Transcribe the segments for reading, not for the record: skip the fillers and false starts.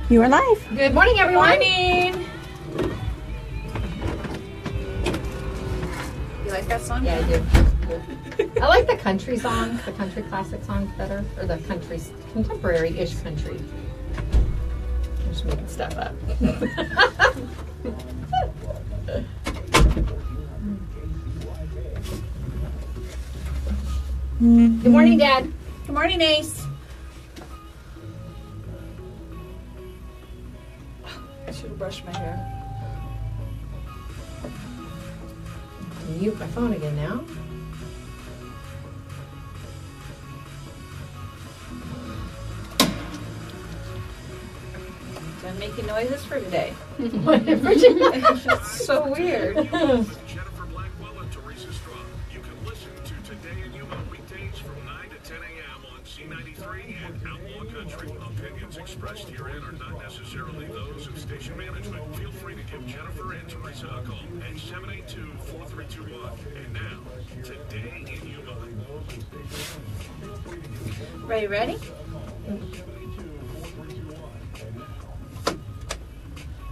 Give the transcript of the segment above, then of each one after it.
You are live. Good morning, everyone. Morning. You like that song? Yeah, I do. I like the country songs, the country classic songs better, or the country contemporary-ish country. I'm just making stuff up. Good morning, Dad. Good morning, Ace. I should have brushed my hair. Mute my phone again now. Done making noises for today. It's So weird. Jennifer Blackwell and Teresa Straw. You can listen to Today in Yuma weekdays from 9 to 10 a.m. on C93 and Outlaw Country. Opinions expressed herein are not necessarily those of station management. Feel free to give Jennifer and Teresa a call at 782-4321. And now, Today in Yuma. Ready?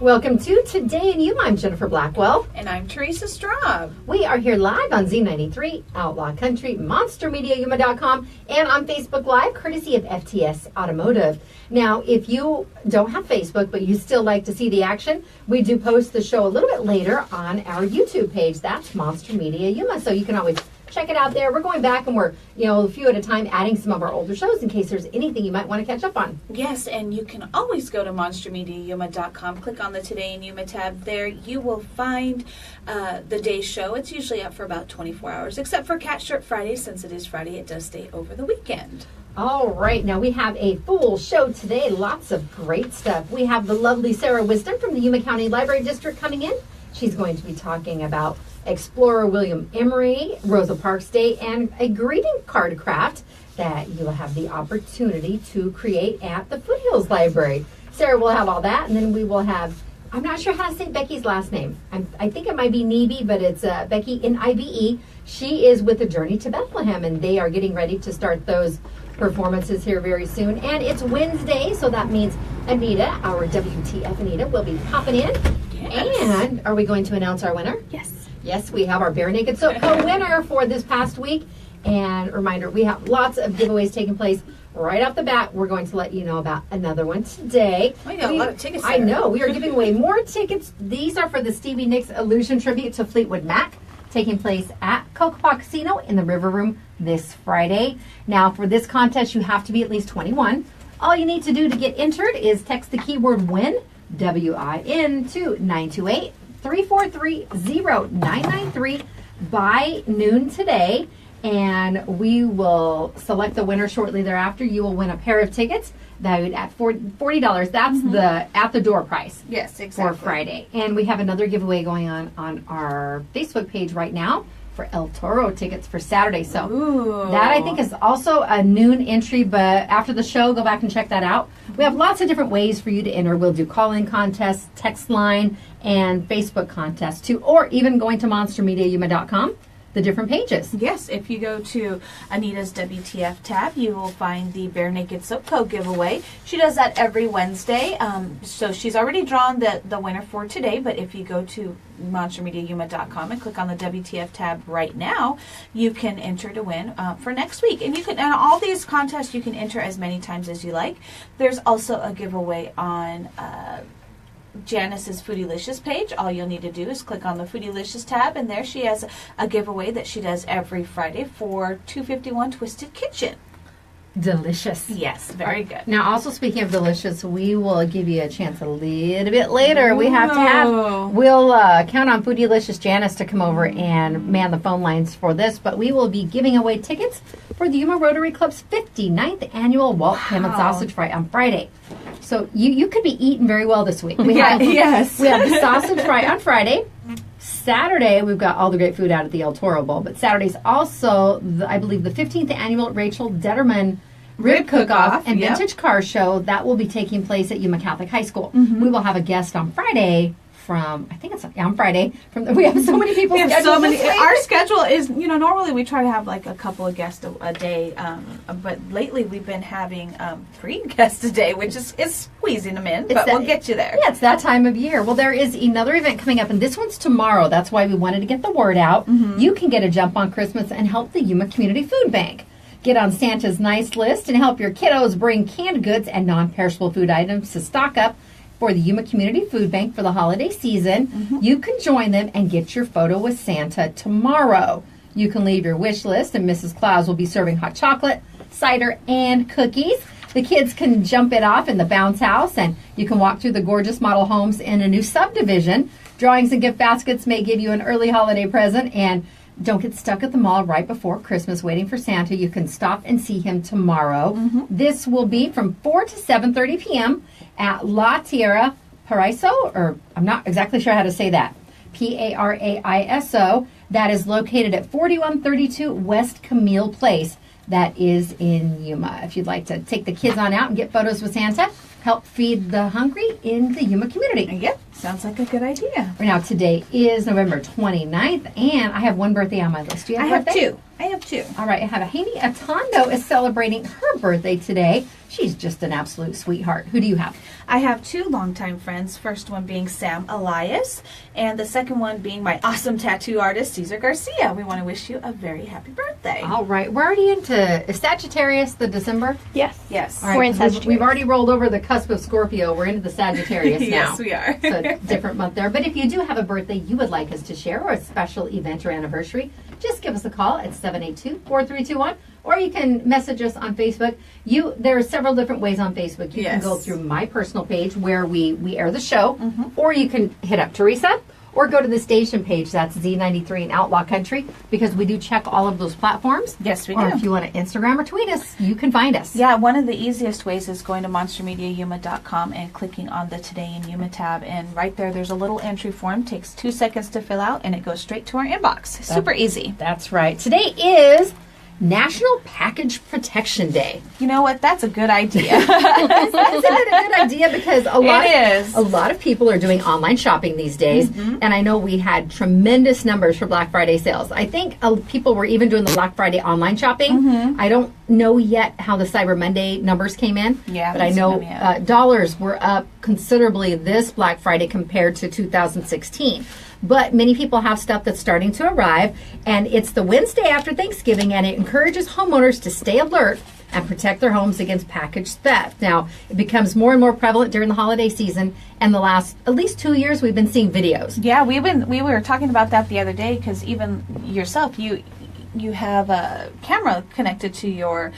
Welcome to Today in Yuma. I'm Jennifer Blackwell. And I'm Teresa Straub. We are here live on Z93, Outlaw Country, MonsterMediaYuma.com, and on Facebook Live, courtesy of FTS Automotive. Now, if you don't have Facebook, but you still like to see the action, we do post the show a little bit later on our YouTube page. That's Monster Media Yuma, so you can always check it out there. We're going back and we're, a few at a time adding some of our older shows in case there's anything you might want to catch up on. Yes, and you can always go to MonsterMediaYuma.com. Click on the Today in Yuma tab. There you will find the day's show. It's usually up for about 24 hours, except for Cat Shirt Friday. Since it is Friday, it does stay over the weekend. All right, now we have a full show today. Lots of great stuff. We have the lovely Sarah Wisdom from the Yuma County Library District coming in. She's going to be talking about Explorer William Emery, Rosa Parks Day, and a greeting card craft that you will have the opportunity to create at the Foothills Library. Sarah will have all that, and then we will have, I'm not sure how to say Becky's last name. I think it might be Nibe, but it's Becky, Nibe. She is with the Journey to Bethlehem, and they are getting ready to start those performances here very soon. And it's Wednesday, so that means Anita, our WTF Anita, will be popping in. Yes. And are we going to announce our winner? Yes. Yes, we have our Bare Naked Soap Co. winner for this past week. And reminder, we have lots of giveaways taking place right off the bat. We're going to let you know about another one today. We got a lot of tickets I there. know. We are giving away more tickets. These are for the Stevie Nicks Illusion Tribute to Fleetwood Mac, taking place at Cocopa Casino in the River Room this Friday. Now, for this contest, you have to be at least 21. All you need to do to get entered is text the keyword WIN, W-I-N, to 928-343-0993 by noon today, and we will select the winner shortly thereafter. You will win a pair of tickets valued at $40. That's the at-the-door price. Yes, exactly. For Friday. And we have another giveaway going on our Facebook page right now for El Toro tickets for Saturday. So that I think is also a noon entry, but after the show, go back and check that out. We have lots of different ways for you to enter. We'll do call-in contests, text line, and Facebook contests too, or even going to monstermediayuma.com. The different pages. Yes, if you go to Anita's WTF tab, you will find the Bare Naked Soap Co. giveaway. She does that every Wednesday. So she's already drawn the winner for today, but if you go to monstermediayuma.com and click on the WTF tab right now, you can enter to win for next week. And you can, and all these contests you can enter as many times as you like. There's also a giveaway on Janice's Foodylicious page. All you'll need to do is click on the Foodylicious tab, and there she has a giveaway that she does every Friday for 251 Twisted Kitchen. Delicious. Yes, very good. Now, also speaking of delicious, we will give you a chance a little bit later. We have to have, we'll count on Foodylicious Janice to come over and man the phone lines for this, but we will be giving away tickets for the Yuma Rotary Club's 59th annual Walt Ham and Sausage Fry on Friday. So you could be eating very well this week. We have the sausage fry on Friday. Saturday, we've got all the great food out at the El Toro Bowl, but Saturday's also, I believe, the 15th annual Rachel Detterman Rib Cook-Off and Vintage Car Show. That will be taking place at Yuma Catholic High School. We will have a guest on Friday from, I think it's on Friday. We have so many people We have scheduled so many. this week. Our schedule is, normally we try to have like a couple of guests a day, but lately we've been having 3 guests a day, which is squeezing them in, but we'll get you there. Yeah, it's that time of year. Well, there is another event coming up, and this one's tomorrow. That's why we wanted to get the word out. You can get a jump on Christmas and help the Yuma Community Food Bank. Get on Santa's nice list and help your kiddos bring canned goods and non-perishable food items to stock up for the Yuma Community Food Bank for the holiday season. You can join them and get your photo with Santa tomorrow. You can leave your wish list, and Mrs. Claus will be serving hot chocolate, cider, and cookies. The kids can jump it off in the bounce house, and you can walk through the gorgeous model homes in a new subdivision. Drawings and gift baskets may give you an early holiday present, and don't get stuck at the mall right before Christmas waiting for Santa. You can stop and see him tomorrow. This will be from 4 to 7:30 p.m. at La Tierra Paraiso, or I'm not exactly sure how to say that, Paraiso. That is located at 4132 West Camille Place. That is in Yuma. If you'd like to take the kids on out and get photos with Santa, help feed the hungry in the Yuma community. Yep, sounds like a good idea. Now, today is November 29th, and I have one birthday on my list. Do you have a birthday? I have two. All right, I have Haney Atondo is celebrating her birthday today. She's just an absolute sweetheart. Who do you have? I have 2 longtime friends. First one being Sam Elias, and the second one being my awesome tattoo artist, Cesar Garcia. We want to wish you a very happy birthday. All right, we're already into, is Sagittarius the December? Yes. Yes. All right, We're in 'cause Sagittarius. We've already rolled over the cusp of Scorpio. We're into the Sagittarius now. Yes, we are. So a different month there. But if you do have a birthday you would like us to share or a special event or anniversary, just give us a call at 782-4321, or you can message us on Facebook. There are several different ways on Facebook. You can go through my personal page where we air the show, or you can hit up Teresa, or go to the station page. That's Z93 in Outlaw Country, because we do check all of those platforms. Yes, we Or do. if you want to Instagram or tweet us, you can find us. Yeah, one of the easiest ways is going to monstermediayuma.com and clicking on the Today in Yuma tab. And right there's a little entry form. Takes 2 seconds to fill out, and it goes straight to our inbox. Super easy. That's right. Today is National Package Protection Day. You know what? That's a good idea. Isn't it a good idea? Because a lot of people are doing online shopping these days, and I know we had tremendous numbers for Black Friday sales. I think people were even doing the Black Friday online shopping. I don't know yet how the Cyber Monday numbers came in, but I know dollars were up considerably this Black Friday compared to 2016. But many people have stuff that's starting to arrive, and it's the Wednesday after Thanksgiving, and it encourages homeowners to stay alert and protect their homes against package theft. Now, it becomes more and more prevalent during the holiday season, and the last at least 2 years we've been seeing videos. Yeah, we were talking about that the other day, because even yourself, you have a camera connected to your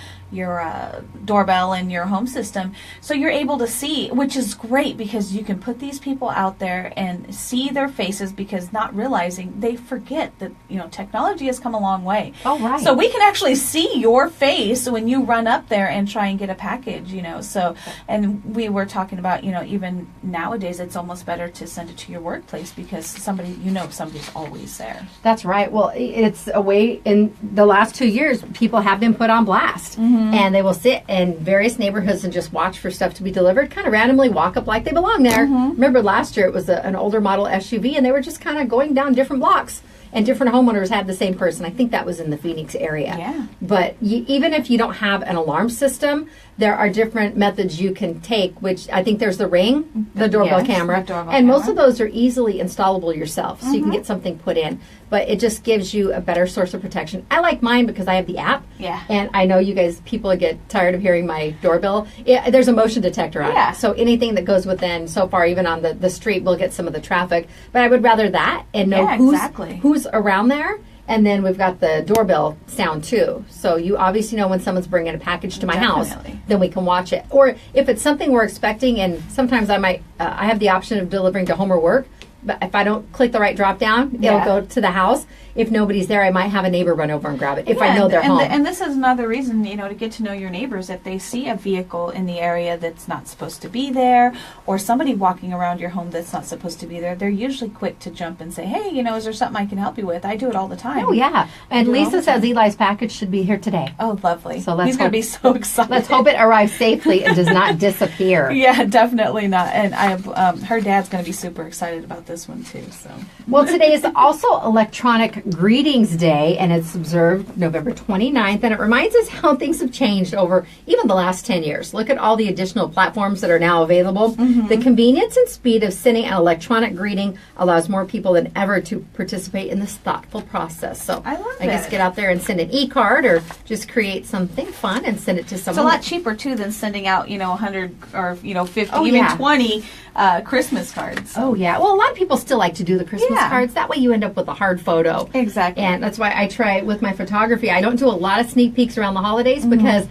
doorbell and your home system, so you're able to see, which is great, because you can put these people out there and see their faces, because not realizing, they forget that technology has come a long way. Oh, right. So we can actually see your face when you run up there and try and get a package. So, and we were talking about even nowadays it's almost better to send it to your workplace, because somebody's always there. That's right. Well, it's a way. In the last 2 years, people have been put on blast. And they will sit in various neighborhoods and just watch for stuff to be delivered, kind of randomly walk up like they belong there. Remember last year it was an older model SUV, and they were just kind of going down different blocks, and different homeowners had the same person. I think that was in the Phoenix area. Yeah. But even if you don't have an alarm system, there are different methods you can take, which I think there's the Ring, the doorbell camera, and most of those are easily installable yourself, so you can get something put in. But it just gives you a better source of protection. I like mine because I have the app. Yeah. And I know you guys, people get tired of hearing my doorbell. There's a motion detector on it. So anything that goes within, so far, even on the street, will get some of the traffic. But I would rather that and know who's around there. And then we've got the doorbell sound too. So you obviously know when someone's bringing a package to my house, then we can watch it. Or if it's something we're expecting, and sometimes I have the option of delivering to home or work. But if I don't click the right drop down, it'll go to the house. If nobody's there, I might have a neighbor run over and grab it if I know they're home. And this is another reason, to get to know your neighbors. If they see a vehicle in the area that's not supposed to be there, or somebody walking around your home that's not supposed to be there, they're usually quick to jump and say, hey, is there something I can help you with? I do it all the time. Oh, yeah. And Lisa says Eli's package should be here today. Oh, lovely. So he's going to be so excited. Let's hope it arrives safely and does not disappear. Yeah, definitely not. And I have her dad's going to be super excited about this this one too. So Well, today is also Electronic Greetings Day, and it's observed November 29th, and it reminds us how things have changed over even the last 10 years. Look at all the additional platforms that are now available. The convenience and speed of sending an electronic greeting allows more people than ever to participate in this thoughtful process. So I love I guess it. get out there and send an e-card or just create something fun and send it to it's a someone. lot cheaper too than sending out 100 or 50, Oh, even yeah. 20 Christmas cards. Oh, yeah. Well, a lot of people still like to do the Christmas Yeah. cards. That way you end up with a hard photo. Exactly. And that's why I try with my photography. I don't do a lot of sneak peeks around the holidays because,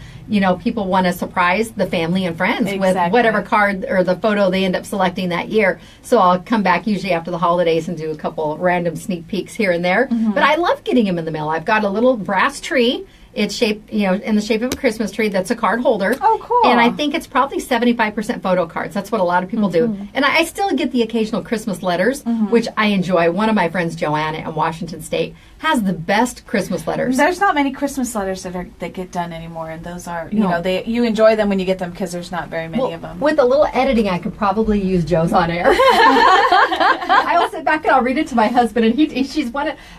people want to surprise the family and friends with Exactly. whatever card or the photo they end up selecting that year. So I'll come back usually after the holidays and do a couple random sneak peeks here and there. But I love getting them in the mail. I've got a little brass tree. It's shaped, in the shape of a Christmas tree. That's a card holder. Oh, cool. And I think it's probably 75% photo cards. That's what a lot of people do. And I still get the occasional Christmas letters, which I enjoy. One of my friends, Joanna in Washington State, has the best Christmas letters. There's not many Christmas letters that get done anymore, and those are No. you enjoy them when you get them because there's not very many of them. With a little editing, I could probably use Joe's on air. I'll sit back and I'll read it to my husband, and she's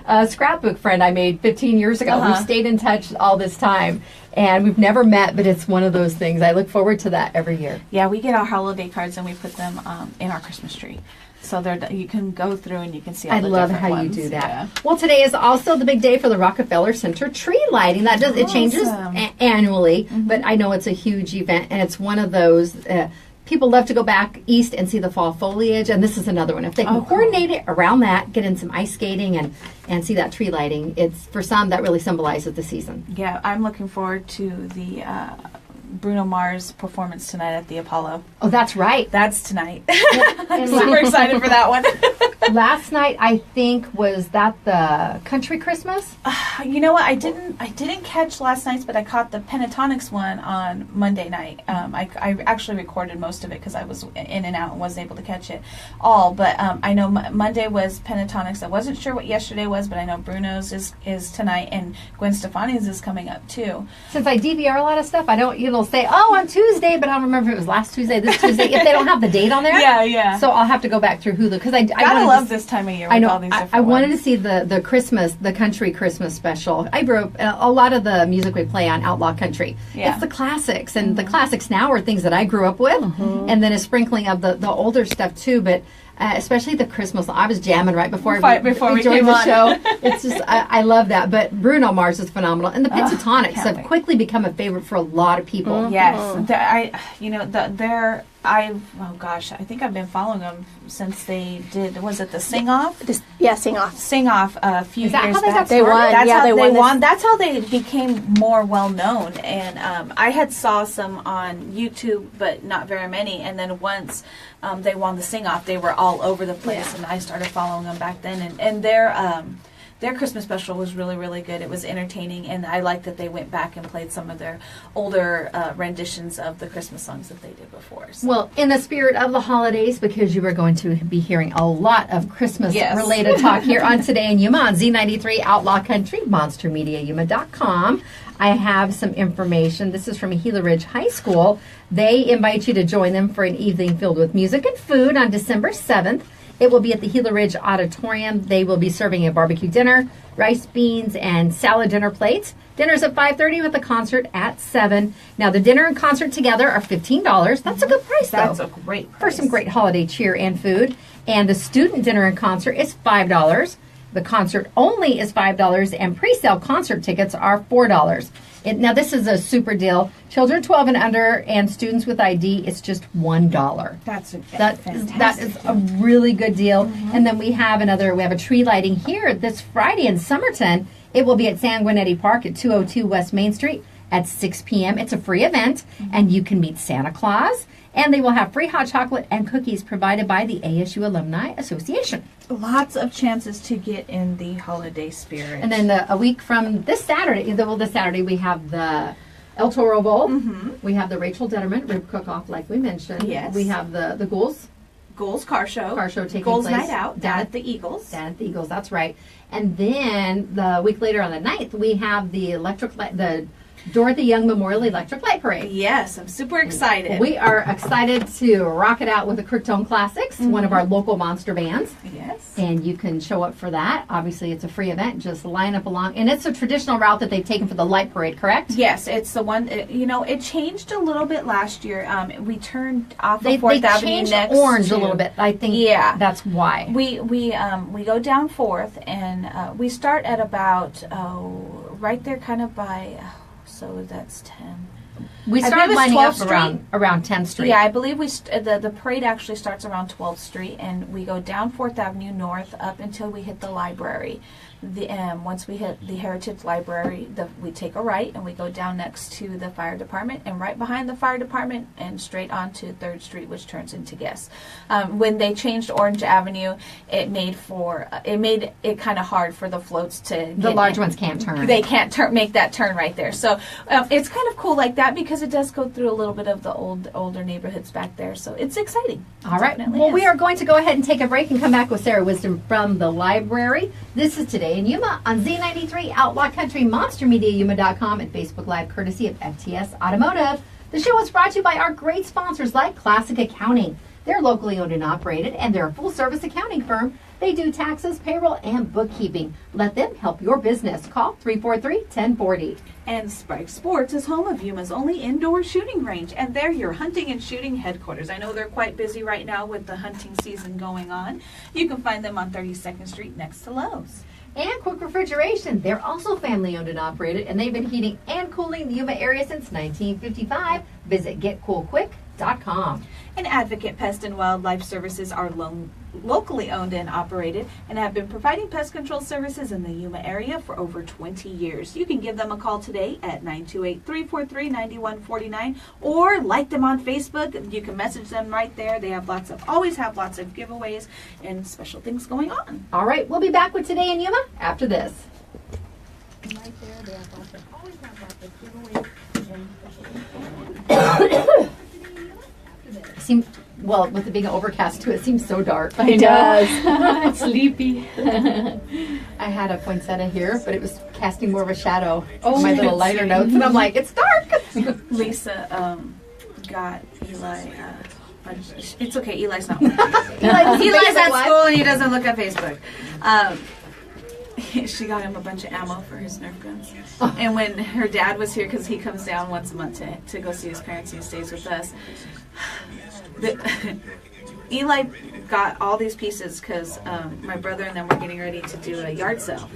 a scrapbook friend I made 15 years ago. We've stayed in touch all this time, and we've never met, but it's one of those things. I look forward to that every year. Yeah, we get our holiday cards and we put them in our Christmas tree, so you can go through and you can see all I the love different how you ones. do that. Yeah. Well, today is also the big day for the Rockefeller Center tree lighting. It changes Awesome. Annually, but I know it's a huge event, and it's one of those. People love to go back east and see the fall foliage, and this is another one. If they can coordinate it around that, get in some ice skating and see that tree lighting, it's for some that really symbolizes the season. Yeah, I'm looking forward to the Bruno Mars performance tonight at the Apollo. Oh, that's right. That's tonight. And I'm super excited for that one. last night, I think, was that the Country Christmas? You know what? I didn't catch last night's, but I caught the Pentatonics one on Monday night. I actually recorded most of it because I was in and out and wasn't able to catch it all. But I know Monday was Pentatonics. I wasn't sure what yesterday was, but I know Bruno's is tonight, and Gwen Stefani's is coming up too. Since I DVR a lot of stuff, I don't, it'll say, oh, on Tuesday, but I don't remember if it was last Tuesday, this Tuesday, if they don't have the date on there. Yeah. So I'll have to go back through Hulu because I Gotta love this time of year with I know. all these different I wanted to ones. see the country Christmas special. I grew up, a lot of the music we play on Outlaw Country. Yeah. It's the classics, and the classics now are things that I grew up with, and then a sprinkling of the older stuff too, but especially the Christmas. I was jamming right before we came joined the on. show. It's just, I love that. But Bruno Mars is phenomenal. And the Pentatonics can't have wait. quickly become a favorite for a lot of people. Yes, I think I've been following them since they did. Was it the Sing Off? Sing off. Sing Off a few Is that years how they back. got They won. That's Yeah, how they they won this- won. That's how they became more well known. And I had saw some on YouTube, but not very many. And then once they won the Sing Off, they were all over the place, and I started following them back then. And their Christmas special was really, really good. It was entertaining, and I liked that they went back and played some of their older renditions of the Christmas songs that they did before. So. Well, in the spirit of the holidays, because you are going to be hearing a lot of Christmas-related talk here on Today in Yuma on Z93 Outlaw Country, monstermediayuma.com. I have some information. This is from Gila Ridge High School. They invite you to join them for an evening filled with music and food on December 7th. It will be at the Gila Ridge Auditorium. They will be serving a barbecue dinner, rice, beans, and salad dinner plates. Dinner's at 5:30 with the concert at 7. Now, the dinner and concert together are $15. That's a good price, though. That's a great For price. some great holiday cheer and food. And the student dinner and concert is $5. The concert only is $5, and pre-sale concert tickets are $4. Now, this is a super deal. Children 12 and under and students with ID, it's just $1. That's a That fantastic. is a really good deal. And then we have a tree lighting here this Friday in Somerton. It will be at Sanguinetti Park at 202 West Main Street at 6 p.m. It's a free event, and you can meet Santa Claus. And they will have free hot chocolate and cookies provided by the ASU Alumni Association. Lots of chances to get in the holiday spirit. And then a week from this Saturday, we have the El Toro Bowl. We have the Rachel Detterman Rib Cook-Off, like we mentioned. Yes. We have the Ghouls Goals Car Show. taking Goals place Night Out down at the Eagles. Down at the Eagles, that's right. And then the week later on the 9th, we have the Dorothy Young Memorial Electric Light Parade. Yes, I'm super excited. We are excited to rock it out with the Crooktown Classics, one of our local monster bands. Yes. And you can show up for that. Obviously, it's a free event. Just line up along. And it's a traditional route that they've taken for the light parade, correct? Yes, it's the one, it changed a little bit last year. We turned off of 4th They Avenue changed next orange to, a little bit. I think that's why. We go down 4th, and we start at about, right there kind of by, so that's 10. We I started believe it's lining up 12th around 10th Street. Yeah, I believe the parade actually starts around 12th Street, and we go down 4th Avenue North up until we hit the library. Once we hit the Heritage Library, we take a right, and we go down next to the fire department, and right behind the fire department, and straight on to 3rd Street, which turns into Guess. When they changed Orange Avenue, it made it kind of hard for the floats to. The large ones can't turn. They can't make that turn right there. So it's kind of cool like that because it does go through a little bit of the older neighborhoods back there. So it's exciting. All right. Well, we are going to go ahead and take a break and come back with Sarah Wisdom from the library. This is Today in Yuma on Z93, Outlaw Country, MonsterMediaYuma.com, and Facebook Live, courtesy of FTS Automotive. The show is brought to you by our great sponsors like Classic Accounting. They're locally owned and operated, and they're a full-service accounting firm. They do taxes, payroll, and bookkeeping. Let them help your business. Call 343-1040. And Spike Sports is home of Yuma's only indoor shooting range, and they're your hunting and shooting headquarters. I know they're quite busy right now with the hunting season going on. You can find them on 32nd Street next to Lowe's. And Quick Refrigeration. They're also family owned and operated, and they've been heating and cooling the Yuma area since 1955. Visit getcoolquick.com. And Advocate Pest and Wildlife Services are locally owned and operated and have been providing pest control services in the Yuma area for over 20 years. You can give them a call today at 928-343-9149 or like them on Facebook. You can message them right there. They have always have lots of giveaways and special things going on. All right, we'll be back with Today in Yuma after this. Right there, they have always have lots of giveaways and special things. Well, with it being overcast too, it seems so dark. It does. It's sleepy. I had a poinsettia here, but it was casting more of a shadow Oh, on my little lighter notes, and I'm like, it's dark. Lisa got Eli. It's okay. Eli's not working. Eli's at school and he doesn't look at Facebook. She got him a bunch of ammo for his Nerf guns. And when her dad was here, because he comes down once a month to go see his parents, he stays with us. Eli got all these pieces because my brother and them were getting ready to do a yard sale.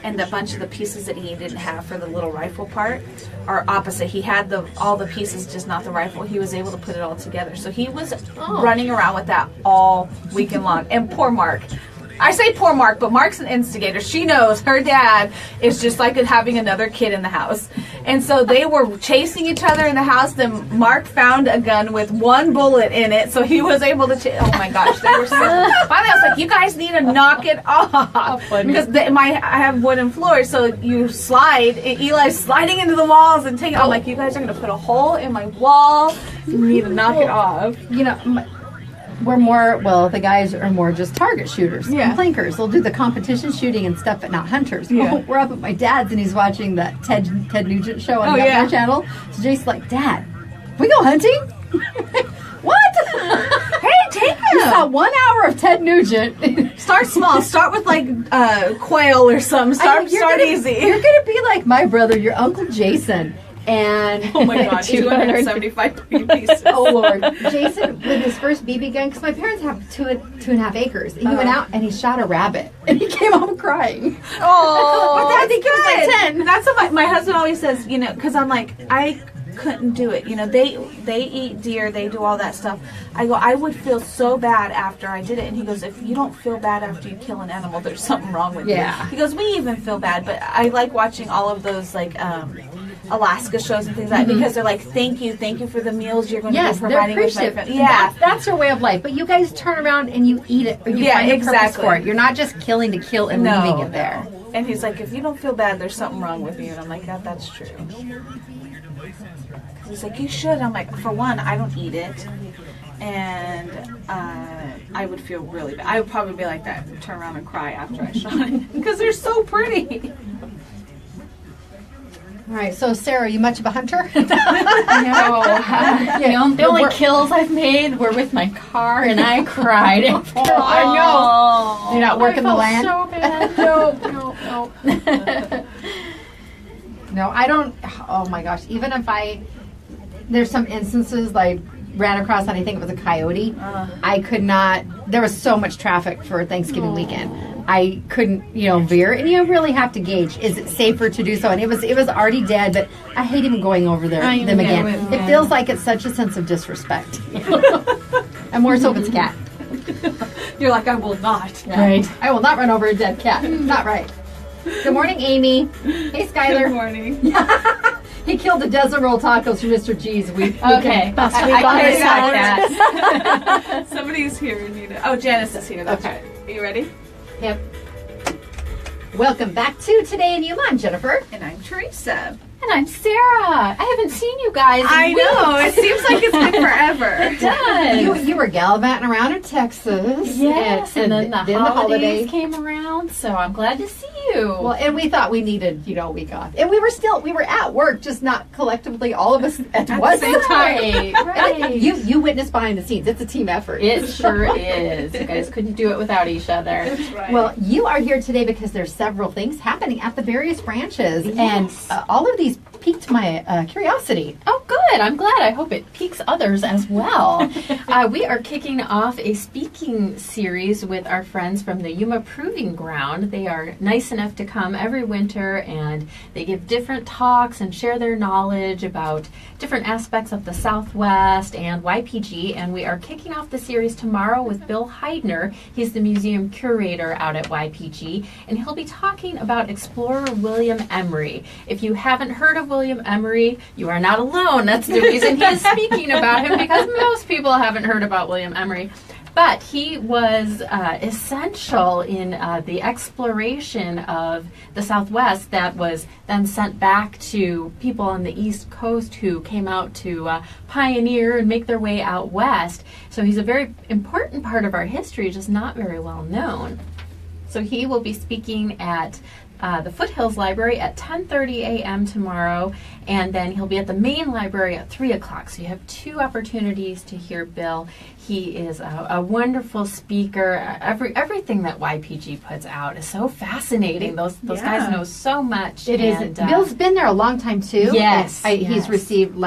And a bunch of the pieces that he didn't have for the little rifle part are opposite. He had all the pieces, just not the rifle. He was able to put it all together. So he was running around with that all weekend long. And poor Mark. I say poor Mark, but Mark's an instigator. She knows her dad is just like having another kid in the house. And so they were chasing each other in the house. Then Mark found a gun with one bullet in it, so he was able to oh my gosh, they were so finally I was like, you guys need to knock it off. Because I have wooden floors, so you slide. Eli's sliding into the walls and taking I'm like, you guys are going to put a hole in my wall. You need to knock it off. You know, the guys are more just target shooters and plankers. They'll do the competition shooting and stuff, but not hunters. Yeah. Well, we're up at my dad's, and he's watching the Ted Nugent show on the Governor Channel. So Jake's like, Dad, we go hunting? What? Hey, take him. You saw 1 hour of Ted Nugent. Start small. Start with like quail or something. Start easy. You're gonna be like my brother, your Uncle Jason. And oh my God, 275 pieces. Oh Lord, Jason with his first BB gun, because my parents have 2.5 acres. He went out and he shot a rabbit, and he came home crying. Oh, but I think he was like 10. That's what my husband always says. You know, because I'm like I couldn't do it. You know, they eat deer, they do all that stuff. I go, I would feel so bad after I did it, and he goes, if you don't feel bad after you kill an animal, there's something wrong with you. He goes, we even feel bad, but I like watching all of those like. Alaska shows and things like that because they're like, thank you for the meals you're going to be providing with my family. Yeah, that's their way of life. But you guys turn around and you eat it, or you find a purpose for it. You're not just killing to kill and leaving it there. And he's like, if you don't feel bad, there's something wrong with you. And I'm like, that's true. He's like, you should. I'm like, for one, I don't eat it, and I would feel really bad. I would probably be like that, and turn around and cry after I shot it because they're so pretty. All right, so Sarah, you much of a hunter? No. The only kills I've made were with my car, and I cried. After. I know. You're not working the land? So bad. No. No, I don't. Oh my gosh. Even if there's some instances like ran across, and I think it was a coyote. I could not. There was so much traffic for Thanksgiving weekend. I couldn't, veer, and you really have to gauge: is it safer to do so? And it was already dead, but I hate even going over them again. It feels like it's such a sense of disrespect. And more so if it's a cat. You're like, I will not. Right. I will not run over a dead cat. Not right. Good morning, Amy. Hey, Skylar. Good morning. He killed the dozen roll tacos for Mr. G's. Okay. Best week on the side. Somebody's here, Anita. Oh, Janice is here. That's right. Are you ready? Yep. Welcome back to Today in Yuma. I'm Jennifer. And I'm Teresa. And I'm Sarah. I haven't seen you guys in I know. It seems like it's been forever. It does. You were gallivanting around in Texas. Yes, and then the holidays holiday came around, so I'm glad to see you. Well, and we thought we needed, a week off. And we were at work, just not collectively, all of us at once. the same time. Right. You witnessed behind the scenes. It's a team effort. It sure is. You guys couldn't do it without each other. That's right. Well, you are here today because there's several things happening at the various branches. Yes. And all of these piqued my curiosity. Oh, good. I'm glad. I hope it piques others as well. We are kicking off a speaking series with our friends from the Yuma Proving Ground. They are nice enough to come every winter, and they give different talks and share their knowledge about different aspects of the Southwest and YPG. And we are kicking off the series tomorrow with Bill Heidner. He's the museum curator out at YPG, and he'll be talking about explorer William Emery. If you haven't heard of William Emery, you are not alone. That's the reason he is speaking about him, because most people haven't heard about William Emery. But he was essential in the exploration of the Southwest that was then sent back to people on the East Coast who came out to pioneer and make their way out west. So he's a very important part of our history, just not very well known. So he will be speaking at the Foothills Library at 10:30 a.m. tomorrow, and then he'll be at the main library at 3 o'clock. So you have two opportunities to hear Bill. He is a wonderful speaker. Everything that YPG puts out is so fascinating. Those guys know so much. It is. Bill's been there a long time too. Yes, He's received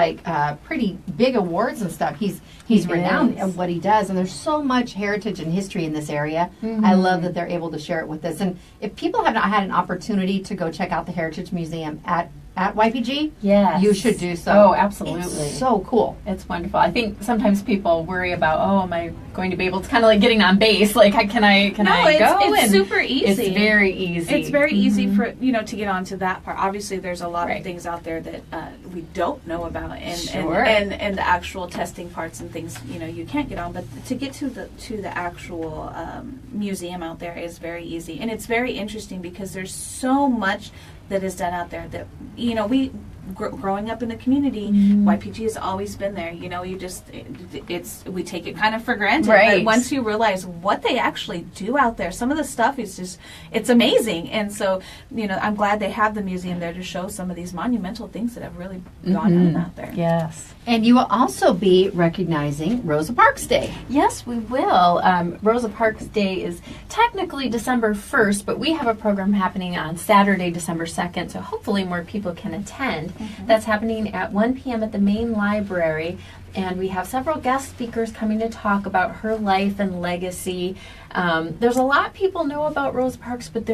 pretty big awards and stuff. He's renowned in what he does, and there's so much heritage and history in this area. Mm-hmm. I love that they're able to share it with us. And if people have not had an opportunity to go check out the Heritage Museum at YPG, yes, you should do so. Oh, absolutely. It's so cool. It's wonderful. I think sometimes people worry about, am I going to be able to, kind of like getting on base? Like, can I go? It's And super easy. It's very easy. It's very easy for to get onto that part. Obviously, there's a lot of things out there that we don't know about, and the actual testing parts and things you can't get on. But to get to the actual museum out there is very easy, and it's very interesting because there's so much that is done out there that we growing up in the community, YPG has always been there. We take it kind of for granted, but once you realize what they actually do out there, some of the stuff is it's amazing. And so I'm glad they have the museum there to show some of these monumental things that have really gone on out there. Yes. And you will also be recognizing Rosa Parks Day. Yes, we will. Rosa Parks Day is technically December 1st, but we have a program happening on Saturday, December 2nd, so hopefully more people can attend. That's happening at 1 p.m. at the main library, and we have several guest speakers coming to talk about her life and legacy. There's a lot people know about Rosa Parks, but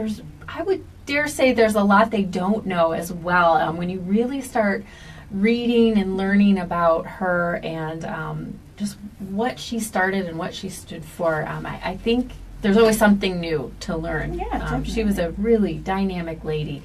I would dare say there's a lot they don't know as well. When you really start reading and learning about her and just what she started and what she stood for, I think there's always something new to learn. Yeah, she was a really dynamic lady.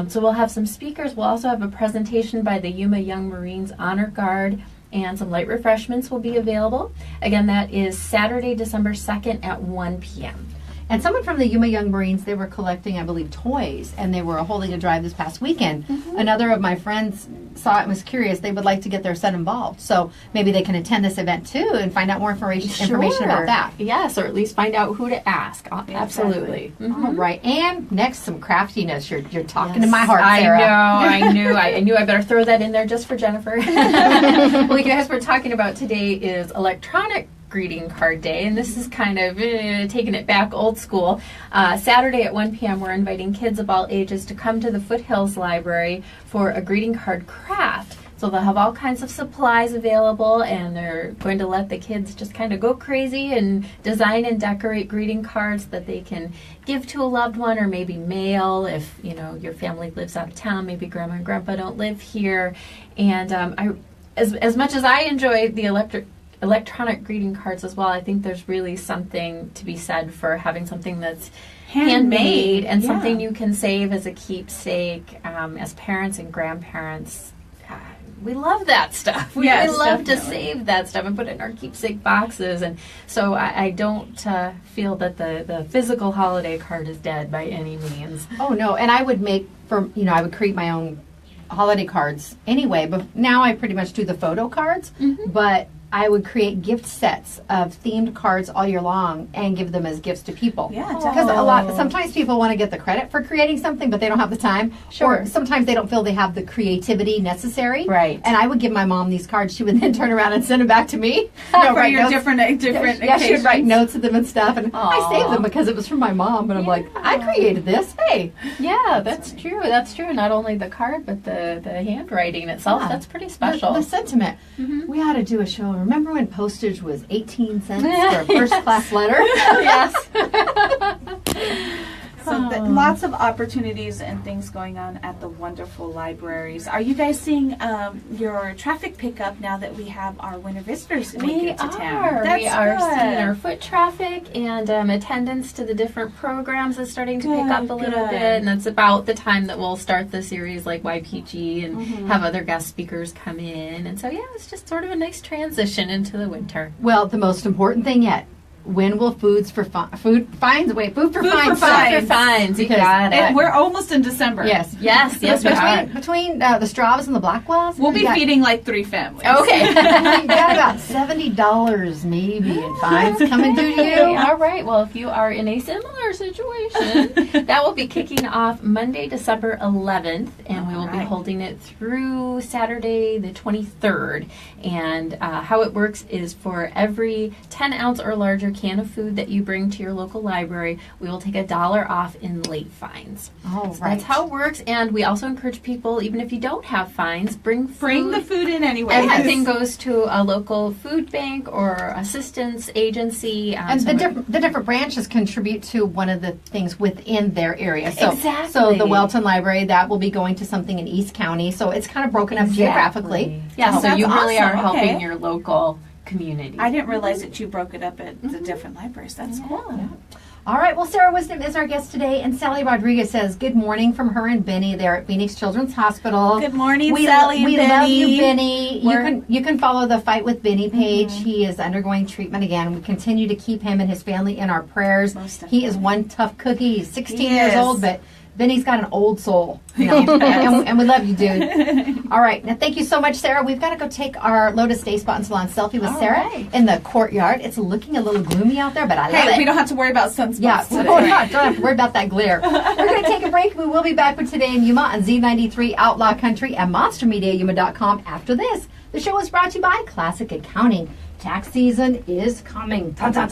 So we'll have some speakers. We'll also have a presentation by the Yuma Young Marines Honor Guard, and some light refreshments will be available. Again, that is Saturday, December 2nd at 1 p.m. And someone from the Yuma Young Marines, they were collecting, I believe, toys, and they were holding a drive this past weekend. Another of my friends saw it and was curious. They would like to get their son involved. So maybe they can attend this event too and find out more information about that. Yes, or at least find out who to ask. Absolutely. All right. And next, some craftiness. You're talking to my heart, Sarah. I knew I better throw that in there just for Jennifer. Well, you guys, we're talking about today is electronic greeting card day, and this is kind of taking it back old school. Saturday at 1 p.m. we're inviting kids of all ages to come to the Foothills Library for a greeting card craft. So they'll have all kinds of supplies available, and they're going to let the kids just kind of go crazy and design and decorate greeting cards that they can give to a loved one, or maybe mail if your family lives out of town. Maybe grandma and grandpa don't live here. And as much as I enjoy the electronic greeting cards as well, I think there's really something to be said for having something that's handmade and something you can save as a keepsake. As parents and grandparents, we love that stuff. We love to save that stuff and put it in our keepsake boxes. And so I don't feel that the physical holiday card is dead by any means. Oh, no. And I would I would create my own holiday cards anyway. But now I pretty much do the photo cards. But I would create gift sets of themed cards all year long and give them as gifts to people. Yeah, because sometimes people want to get the credit for creating something, but they don't have the time. Sure. Or sometimes they don't feel they have the creativity necessary. Right. And I would give my mom these cards. She would then turn around and send them back to me. For your different occasions. Yeah, she would write notes of them and stuff. And Aww. I saved them because it was from my mom. And I'm like, I created this. Hey. Yeah, that's true. That's true. Not only the card, but the handwriting itself. Yeah. that's pretty special. The sentiment. We ought to do a show. Remember when postage was 18 cents for a first-class letter? Yes. So lots of opportunities and things going on at the wonderful libraries. Are you guys seeing your traffic pickup now that we have our winter visitors making it to town? We are seeing our foot traffic, and attendance to the different programs is starting to pick up a little bit. And that's about the time that we'll start the series like YPG and have other guest speakers come in. And so, it's just sort of a nice transition into the winter. Well, the most important thing yet. When will food for fines? Food for fines. You got it. And we're almost in December. Yes. Between the Stravas and the Blackwells, we'll be feeding like 3 families. Okay. You got about $70 maybe in fines coming to you. All right. Well, if you are in a similar situation, that will be kicking off Monday, December 11th, and we will be holding it through Saturday, the 23rd. And how it works is for every 10-ounce or larger can of food that you bring to your local library, we will take $1 off in late fines. Oh, so right. That's how it works, and we also encourage people, even if you don't have fines, bring food. Bring the food in anyway. Everything goes to a local food bank or assistance agency. And the different branches contribute to one of the things within their area. So, Exactly. So the Welton Library, that will be going to something in East County. So it's kind of broken up geographically. Yeah, so you really are awesome. helping your local community. I didn't realize that you broke it up at the different libraries. That's cool. Yeah. All right. Well, Sarah Wisdom is our guest today, and Sally Rodriguez says good morning from her and Benny there at Phoenix Children's Hospital. Good morning, Sally and we Benny. love you, Benny. You can follow the Fight with Benny page. He is undergoing treatment again. We continue to keep him and his family in our prayers. He is one tough cookie. He's 16 years old, but Benny's got an old soul, and we love you, dude. All right. Now, thank you so much, Sarah. We've got to go take our Lotus Day Spot and Salon selfie with Sarah in the courtyard. It's looking a little gloomy out there, but I love it. We don't have to worry about sunspots today. Don't have to worry about that glare. We're going to take a break. We will be back with Today in Yuma on Z93 Outlaw Country and MonsterMediaYuma.com after this. The show is brought to you by Classic Accounting. Tax season is coming. Classic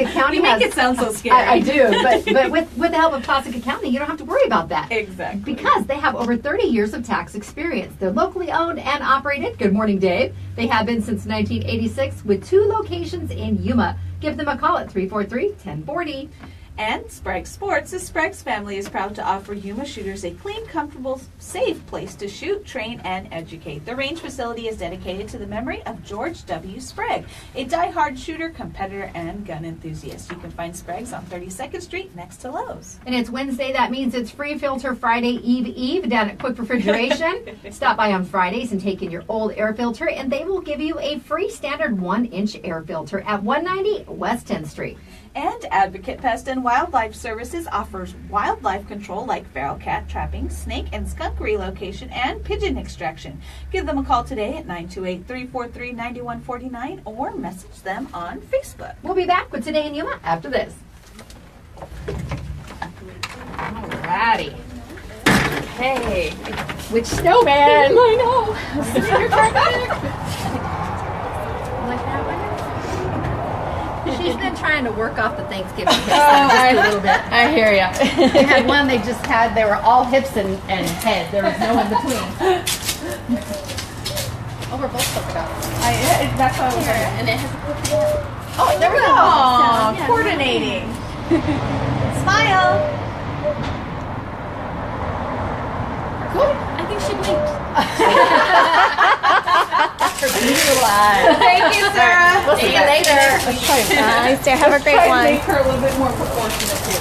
Accounting. You make it sound so scary. I do, but with the help of Classic Accounting, you don't have to worry about that. Exactly. Because they have over 30 years of tax experience. They're locally owned and operated. Good morning, Dave. They have been since 1986 with 2 locations in Yuma. Give them a call at 343-1040. And Sprague Sports, the Sprague's family is proud to offer Yuma shooters a clean, comfortable, safe place to shoot, train, and educate. The range facility is dedicated to the memory of George W. Sprague, a die-hard shooter, competitor, and gun enthusiast. You can find Sprague's on 32nd Street next to Lowe's. And it's Wednesday. That means it's Free Filter Friday Eve down at Quick Refrigeration. Stop by on Fridays and take in your old air filter, and they will give you a free standard 1-inch air filter at 190 West 10th Street. And Advocate Pest and Wildlife Services offers wildlife control like feral cat trapping, snake and skunk relocation, and pigeon extraction. Give them a call today at 928-343-9149 or message them on Facebook. We'll be back with Today in Yuma after this. Alrighty. Hey, which snowman? I know. Like that one? She's been trying to work off the Thanksgiving hips Oh, just a little bit. I hear ya. They had one they were all hips and head. There was no in between. Oh, we're both polka dots. That's how it Here, and it has a polka dot. Oh, there we go. Aw, Yeah. coordinating. Smile. Cool. I think she blinked. Thank you, Sarah. We'll see you later. Nice. Have a great Try to one. make her a little bit more proportionate here.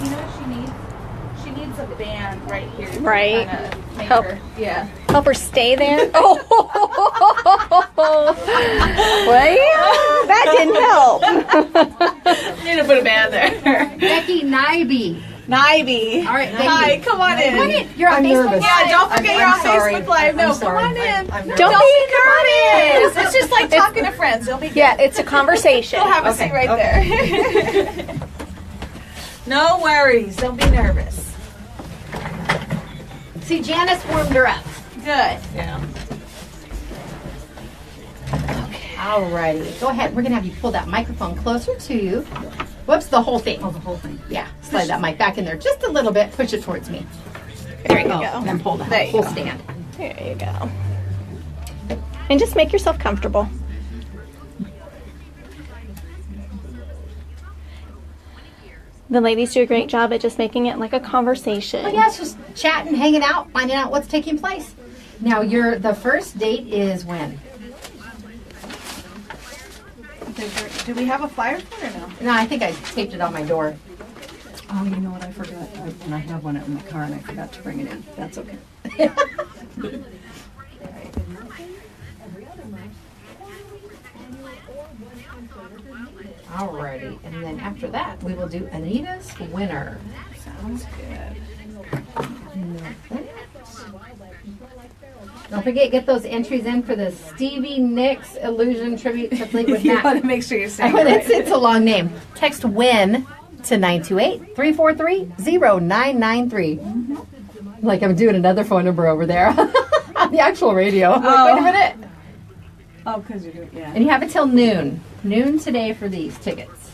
You know what she needs? She needs a band right here. to Right. kinda make Help. her- Yeah. Help her stay there. Oh, well, that didn't help. Need to put a band there. Becky Nibe. Nibe. All right, Becky. Hi, come on in. Come on in. You're on I'm Facebook nervous. Yeah, Live. don't forget you're on Facebook Live. No, I'm come sorry. on in. I'm nervous. Don't be nervous. It's just like talking to friends. You'll be good. Yeah, it's a conversation. We'll have a seat right there. No worries. Don't be nervous. See, Janice warmed her up. Good. Yeah. Alrighty. Go ahead. We're going to have you pull that microphone closer to you. Whoops, the whole thing. Oh, the whole thing. Yeah, slide that mic back in there just a little bit. Push it towards me. There you go. And then pull the There you whole go. stand. There you go. And just make yourself comfortable. The ladies do a great job at just making it like a conversation. Well, yeah, it's just chatting, hanging out, finding out what's taking place. Now, the first date is when? Do we have a flyer for it or no? No, I think I taped it on my door. Oh, you know what? I forgot. And I have one in my car, and I forgot to bring it in. That's okay. Alrighty, and then after that, we will do Anita's winner. Sounds good. Don't forget, get those entries in for the Stevie Nicks Illusion Tribute to Fleetwood You Mac. want to make sure you're saying Oh, it right. it's a long name. Text WIN to 928-343-0993. Like I'm doing another phone number over there on the actual radio. I'm like, wait a minute. Oh, because you're doing, yeah. And you have it till noon. Noon today for these tickets.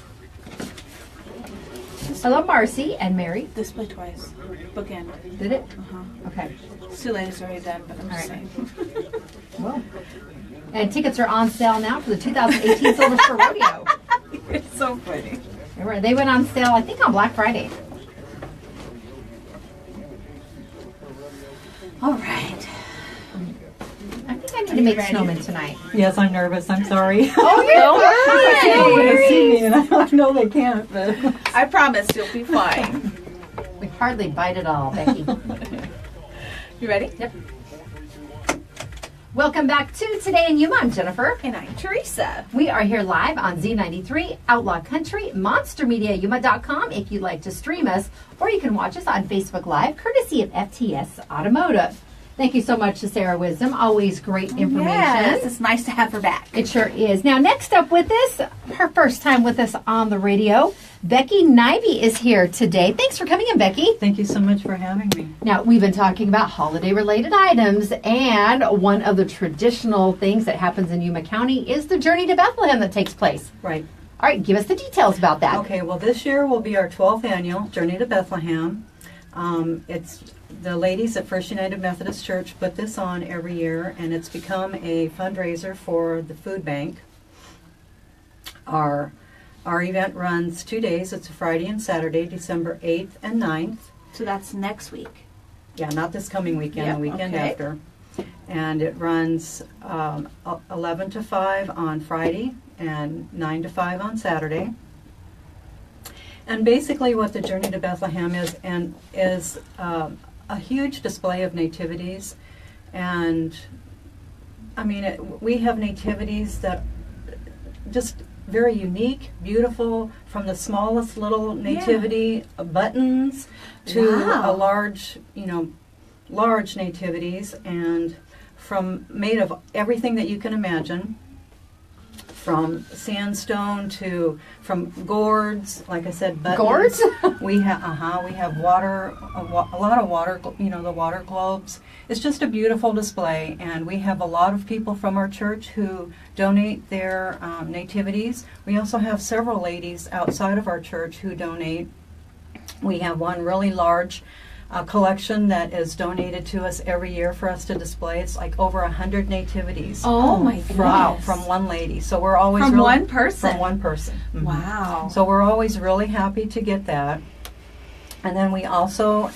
Hello, Marcy and Mary. Display twice. Bookend. Did it? Uh-huh. Okay. It's too late. It's already done, but I'm just All right. saying. Well. And tickets are on sale now for the 2018 Silver Spur Rodeo. It's so funny. They went on sale, I think, on Black Friday. All right. I think I need to make snowmen tonight. Yes, I'm nervous. I'm sorry. Oh, They yeah. want to see me, and I don't know they can't. But I promise you'll be fine. We hardly bite at all, Becky. You ready? Yep. Welcome back to Today in Yuma. I'm Jennifer. And I'm Teresa. We are here live on Z93, Outlaw Country, MonsterMediaYuma.com if you'd like to stream us, or you can watch us on Facebook Live, courtesy of FTS Automotive. Thank you so much to Sarah Wisdom. Always great information. Yes, it's nice to have her back. It sure is. Now, next up with us, her first time with us on the radio, Becky Nibe is here today. Thanks for coming in, Becky. thank you so much for having me. Now, we've been talking about holiday-related items, and one of the traditional things that happens in Yuma County is the Journey to Bethlehem that takes place. Right. All right, give us the details about that. Okay, well, this year will be our 12th annual Journey to Bethlehem. It's the ladies at First United Methodist Church put this on every year, and it's become a fundraiser for the food bank. Our event runs 2 days. It's a Friday and Saturday, December 8th and 9th. So that's next week. Yeah, not this coming weekend, Yep, the weekend okay. after. And it runs 11 to 5 on Friday and 9 to 5 on Saturday. And basically what the Journey to Bethlehem is a huge display of nativities. And I mean, we have nativities that just very unique, beautiful, from the smallest little nativity buttons to Wow. a large, large nativities, and made of everything that you can imagine, from sandstone from gourds, like I said, buttons. Gourds? we have water, a lot of water, the water globes. It's just a beautiful display, and we have a lot of people from our church who donate their nativities. We also have several ladies outside of our church who donate. We have one really large collection that is donated to us every year for us to display. It's like over 100 nativities. Oh my goodness. From one lady. So we're always From really, one person? From one person. Mhm. Wow. So we're always really happy to get that. And then we also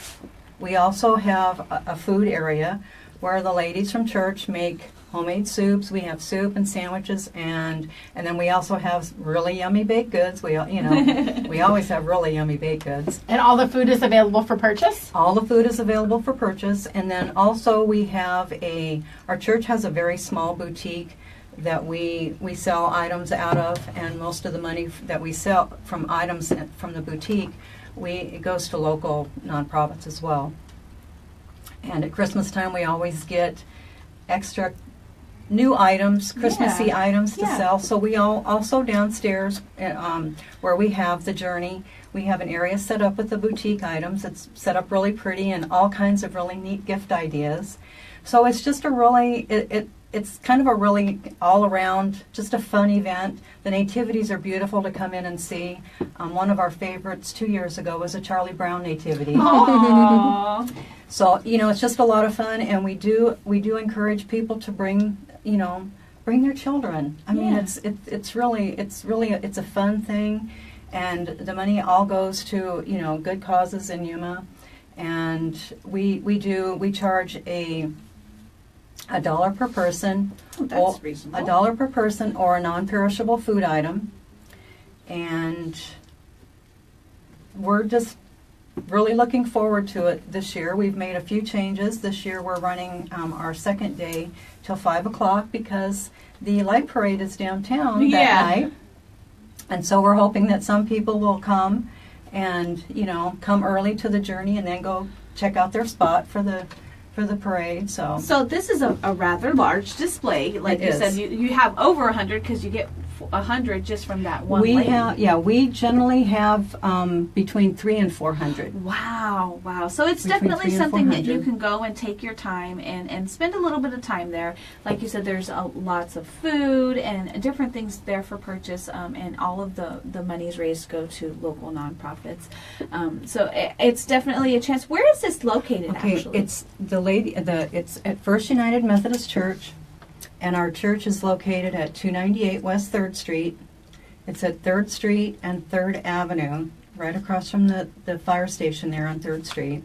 have a food area where the ladies from church make homemade soups. We have soup and sandwiches, and then we also have really yummy baked goods. We always have really yummy baked goods. And all the food is available for purchase? All the food is available for purchase, and then also we have our church has a very small boutique that we sell items out of, and most of the money that we sell from items from the boutique, it goes to local nonprofits as well. And at Christmas time, we always get extra new items, Christmassy items to sell. So we also downstairs where we have the Journey, we have an area set up with the boutique items. It's set up really pretty and all kinds of really neat gift ideas. So it's just it's kind of a really all around, just a fun event. The nativities are beautiful to come in and see. One of our favorites 2 years ago was a Charlie Brown nativity. Aww. So, it's just a lot of fun, and we do encourage people to bring their children. I mean, it's really a fun thing, and the money all goes to, good causes in Yuma. And we charge $1 per person. Oh, that's reasonable. $1 per person or a non-perishable food item. And we're just really looking forward to it this year. We've made a few changes. This year we're running our second day till 5 o'clock because the light parade is downtown that night. And so we're hoping that some people will come and, come early to the Journey and then go check out their spot for the parade. So this is a rather large display. Like you said, you have over 100 because you get 100 just from that one lady. We generally have between 300 and 400. Wow. So it's Between definitely 300 and something that 400. you can go and take your time and spend a little bit of time there. Like you said, there's lots of food and different things there for purchase, and all of the monies raised go to local nonprofits. So it's definitely a chance. Where is this located, actually? It's it's at First United Methodist Church. And our church is located at 298 West 3rd Street. It's at 3rd Street and 3rd Avenue, right across from the fire station there on 3rd Street.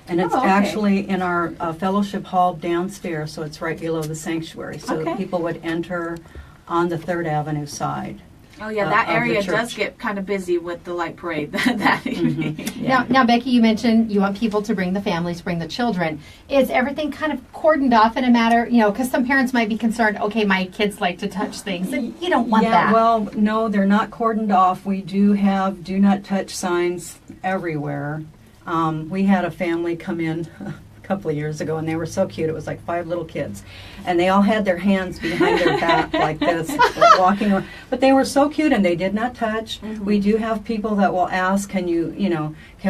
And it's actually in our fellowship hall downstairs, so it's right below the sanctuary. So people would enter on the 3rd Avenue side. Oh yeah, that area does get kind of busy with the light parade that evening. Mm-hmm. Now, Becky, you mentioned you want people to bring the families, bring the children. Is everything kind of cordoned off in a matter, because some parents might be concerned, okay, my kids like to touch things, and you don't want that. Well, no, they're not cordoned off. We do have do not touch signs everywhere. We had a family come in a couple of years ago, and they were so cute. It was like 5 little kids, and they all had their hands behind their back like this, walking around. But they were so cute, and they did not touch. Mm-hmm. We do have people that will ask, can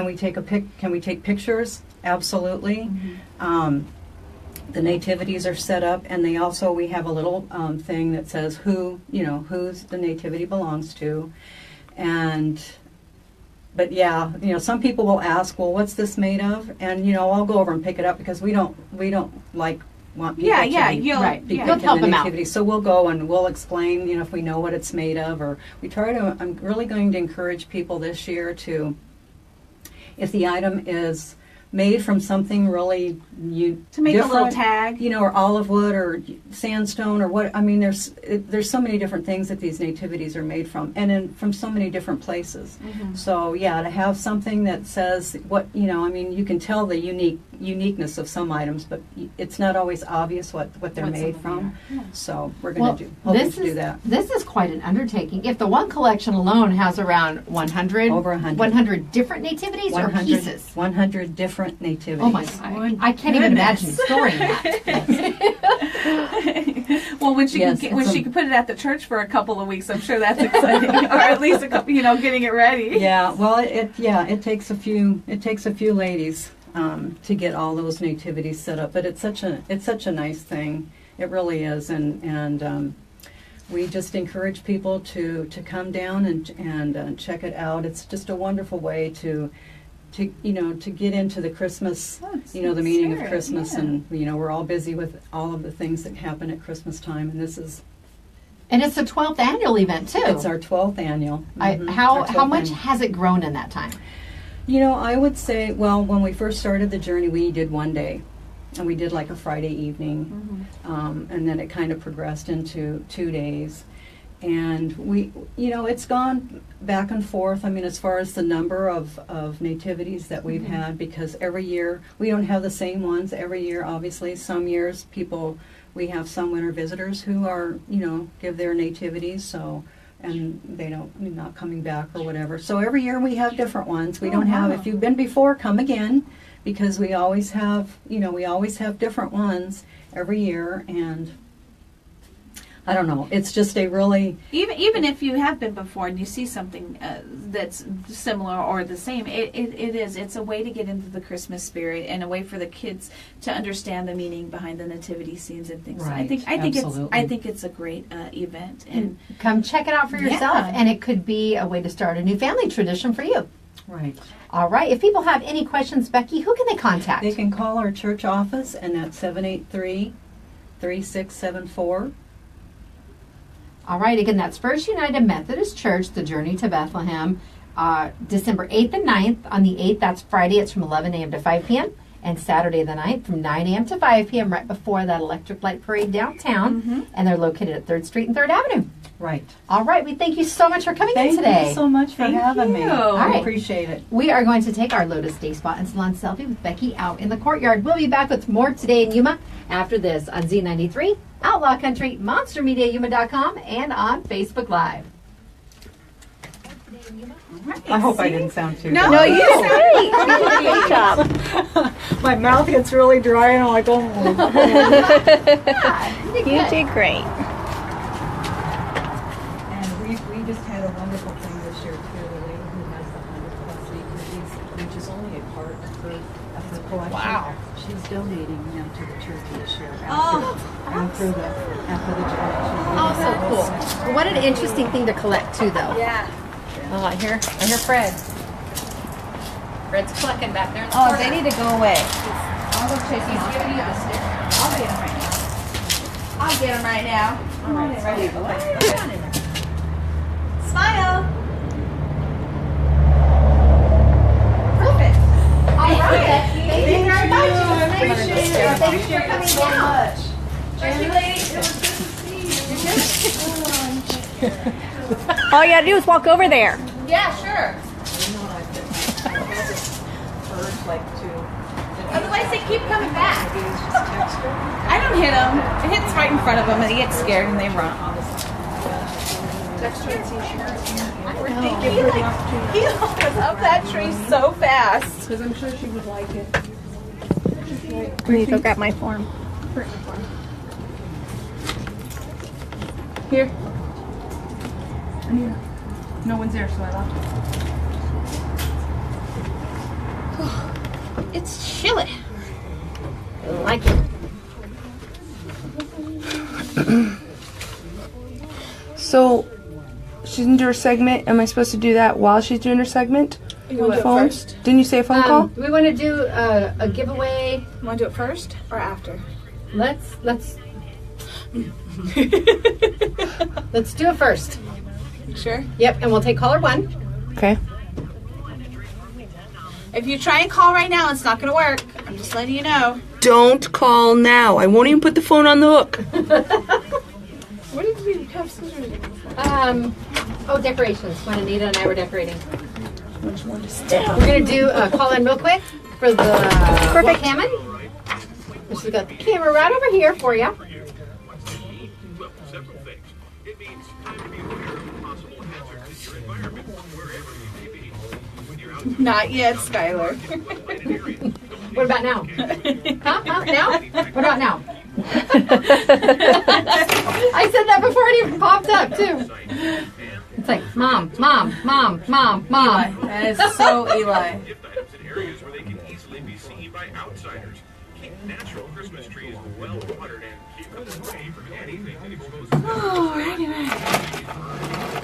we take pictures? Absolutely. Mm-hmm. The nativities are set up, and we have a little thing that says who's the nativity belongs to, But some people will ask, well, what's this made of? And I'll go over and pick it up because we don't like want people Yeah, to yeah, be, you'll Right. be yeah. You'll picking help the them out. nativity. So we'll go and we'll explain, if we know what it's made of, or we try to. I'm really going to encourage people this year to, if the item is made from something really To make a little different, tag. or olive wood or sandstone or what. I mean, there's so many different things that these nativities are made from, and from so many different places. Mm-hmm. So yeah, to have something that says what I mean, you can tell the uniqueness of some items, but it's not always obvious what they're What made some of them from. are. Yeah. So we're going to do that. This is quite an undertaking. If the one collection alone has around 100, Over 100. 100 different nativities or pieces. 100 different nativities. Oh my God! I can't even imagine storing that. Well, when she Yes, can it's when she can put it at the church for a couple of weeks, I'm sure that's exciting. Or at least a couple, getting it ready. Yeah, well, it takes a few ladies to get all those nativities set up, but it's such a nice thing. It really is, and we just encourage people to come down and check it out. It's just a wonderful way to get into the Christmas, the meaning of Christmas, yeah. and we're all busy with all of the things that happen at Christmas time, and this is And it's the 12th annual event too. it's our 12th annual. Mhm, our How 12th much annual. has it grown in that time? I would say, well, when we first started the journey, we did one day, and we did like a Friday evening, and then it kind of progressed into 2 days. And we, it's gone back and forth. I mean, as far as the number of nativities that we've had, because every year we don't have the same ones every year. Obviously, some years we have some winter visitors who are, give their nativities. So, and they not coming back or whatever. So every year we have different ones. We don't have. If you've been before, come again, because we always have, different ones every year. And I don't know. It's just a really Even if you have been before and you see something that's similar or the same, it's a way to get into the Christmas spirit and a way for the kids to understand the meaning behind the nativity scenes and things. Right, I think it's a great event, and Come check it out for yourself, Yeah. and it could be a way to start a new family tradition for you. right. All right. If people have any questions, Becky, who can they contact? They can call our church office, and that's 783-3674. All right. Again, that's First United Methodist Church, The Journey to Bethlehem, December 8th and 9th. On the 8th, that's Friday. It's from 11 a.m. to 5 p.m. And Saturday the 9th from 9 a.m. to 5 p.m. right before that electric light parade downtown. And they're located at 3rd Street and 3rd Avenue. Right. All right. We thank you so much for coming in Thank today. you so much for Thank having me. you. I All right. appreciate it. We are going to take our Lotus Day Spot and Salon Selfie with Becky out in the courtyard. We'll be back with more today in Yuma after this on Z93, Outlaw Country, MonsterMediaYuma.com, and on Facebook Live. I hope I didn't sound too No, bad. You did great. You did a great job. My mouth gets really dry, and I'm like, oh my God. You did great. And we just had a wonderful thing this year too. The lady who has the 100+ nativities, which is only a part of her collection. Wow. She's donating them to the church this year Oh, after the journey. Oh, so cool. Well, what an interesting thing to collect, too, though. yeah. Oh, I hear Fred. Fred's clucking back there in the Oh, corner. they need to go away. I'll go chase him. He's giving you the stare. I'll get him right now. I'll get him right now. All right, ready. Go ahead. Smile. Perfect. All right. Thank you very much. I appreciate it. Thanks for coming down. Thank you, ladies. It was good to see you. All you gotta do is walk over there. Yeah, sure. Otherwise, they keep coming back. I don't hit them. It hits right in front of them, and they get scared and they run. He was up that tree so fast. Because I'm sure she would like it. I need to go grab my form. Here. Anita. No one's there, so I left it. It's chilly. I like it. So, she's doing her segment. Am I supposed to do that while she's doing her segment? You want to do it Phone? first? Didn't you say a phone call? We want to do a giveaway. You want to do it first or after? let's let's do it first. Sure. Yep, and we'll take caller 1. Okay. If you try and call right now, it's not going to work. I'm just letting you know. Don't call now. I won't even put the phone on the hook. What did you have scissors? Decorations. When Anita and I were decorating. We're gonna do a call in real quick for the Perfect. Hammond. She's got the camera right over here for you. Well, several things. It means time to be aware of possible hazards in your environment, wherever you may be. When you're out Not yet, Skylar. in an area, What about now? Huh? Now? What about now? I said that before it even popped up too. It's like mom. Eli. That is so Eli. gift items in areas where they can easily be seen by outsiders. Keep natural Christmas trees well watered and keep them away from anything that exposes them.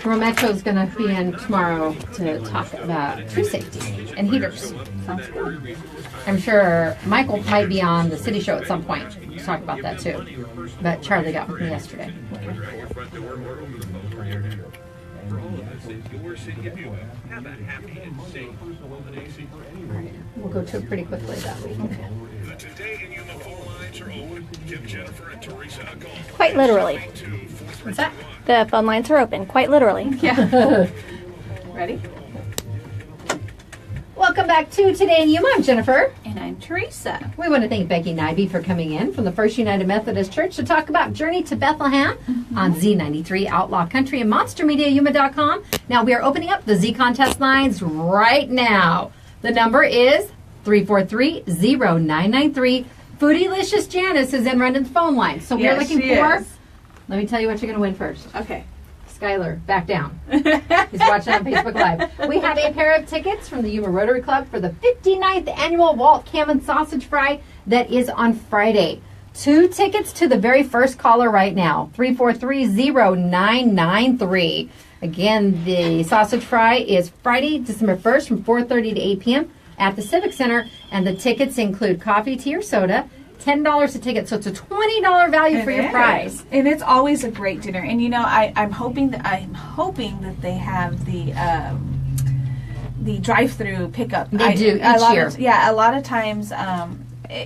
Rometo's going to be in tomorrow to talk about tree safety and heaters. Sounds good. I'm sure Michael might be on the city show at some point to talk about that too. But Charlie got with me yesterday. Whether at your front door or over the phone or internet. For all of us in your city of Yuma, have a happy and safe holiday season. All right, we'll go to it pretty quickly that week. The Today in Yuma phone lines are open. Give Jennifer and Teresa a call. Quite literally. What's that? The phone lines are open. Quite literally. Ready? Welcome back to Today in Yuma. I'm Jennifer. And I'm Teresa. We want to thank Becky Nibe for coming in from the First United Methodist Church to talk about Journey to Bethlehem on Z93 Outlaw Country and MonsterMediaYuma.com. Now we are opening up the Z contest lines right now. The number is 343-0993. Foodylicious Janice is in running the phone line. So we're Yes, looking she for, is. let me tell you what you're going to win first. Okay. Skylar, back down. He's watching on Facebook Live. We have a pair of tickets from the Yuma Rotary Club for the 59th annual Walt Cammon Sausage Fry that is on Friday. 2 tickets to the very first caller right now, 343-0993. Again, the sausage fry is Friday, December 1st from 4:30 to 8 p.m. at the Civic Center, and the tickets include coffee, tea, or soda, $10 a ticket, so it's a $20 value for your prize. And it's always a great dinner. And you know, I'm hoping that they have the drive-through pickup. They do each year. A lot of times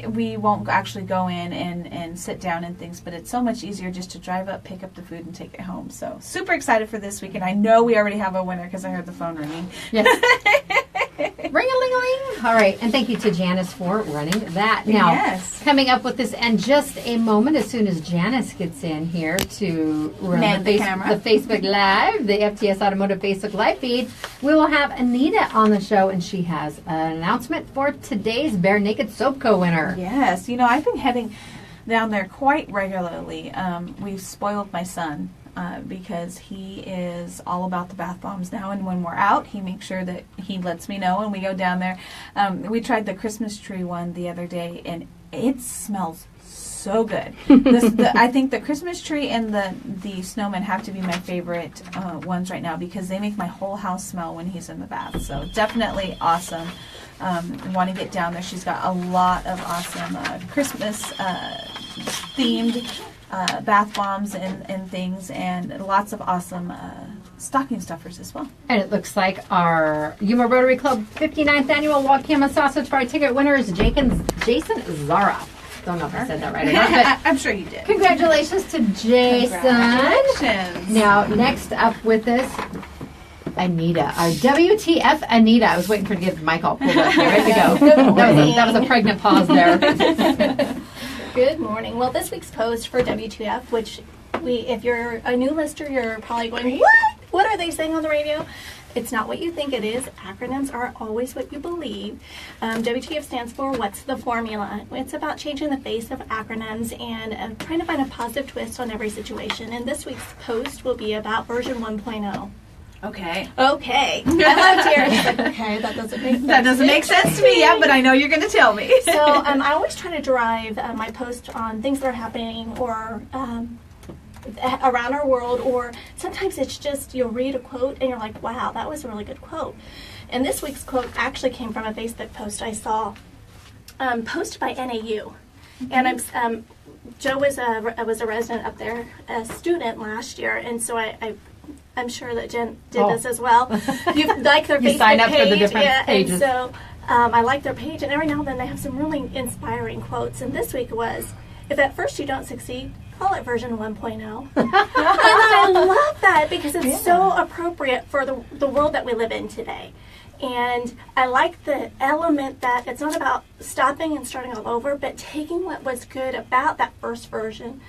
we won't actually go in and sit down and things, but it's so much easier just to drive up, pick up the food, and take it home. So super excited for this week, and I know we already have a winner because I heard the phone ringing. Yes. Ring-a-ling-a-ling. All right, and thank you to Janice for running that. Now, Yes. coming up with this in just a moment, as soon as Janice gets in here to run Man the camera. the Facebook Live, the FTS Automotive Facebook Live feed, we will have Anita on the show, and she has an announcement for today's Bare Naked Soap Co. winner. Yes, you know, I've been heading down there quite regularly. We've spoiled my son because he is all about the bath bombs now, and when we're out, he makes sure that he lets me know, and we go down there. We tried the Christmas tree one the other day, and it smells so good. I think the Christmas tree and the snowman have to be my favorite ones right now because they make my whole house smell when he's in the bath. So definitely awesome. Want to get down there. She's got a lot of awesome Christmas themed bath bombs and things, and lots of awesome stocking stuffers as well. And it looks like our Yuma Rotary Club 59th Annual Walt Cammon Sausage Fry ticket winner is Jason Zara. Don't know if I said that right or not, but I'm sure you did. congratulations to Jason. Congratulations. Now, next up with us, Anita, our WTF Anita. I was waiting for her to get the mic all pulled up. Here. Ready to go. That was a pregnant pause there. Good morning. Well, this week's post for WTF, which if you're a new listener, you're probably going, what? What are they saying on the radio? It's not what you think it is. Acronyms are always what you believe. WTF stands for What's the Formula? It's about changing the face of acronyms and trying to find a positive twist on every situation. And this week's post will be about version 1.0. Okay. Okay. I love Terry. Okay, that doesn't make sense. That doesn't make sense to me yet, but I know you're going to tell me. So I always try to derive my post on things that are happening or around our world, or sometimes it's just you'll read a quote and you're like, wow, that was a really good quote. And this week's quote actually came from a Facebook post I saw posted by NAU. And Joe was a resident up there, a student last year, and so I'm sure that Jen did this as well. You like their Facebook sign up page, for the different pages. And so I like their page, and every now and then they have some really inspiring quotes. And this week was, "If at first you don't succeed, call it version 1.0." And I love that because it's so appropriate for the world that we live in today. And I like the element that it's not about stopping and starting all over, but taking what was good about that first version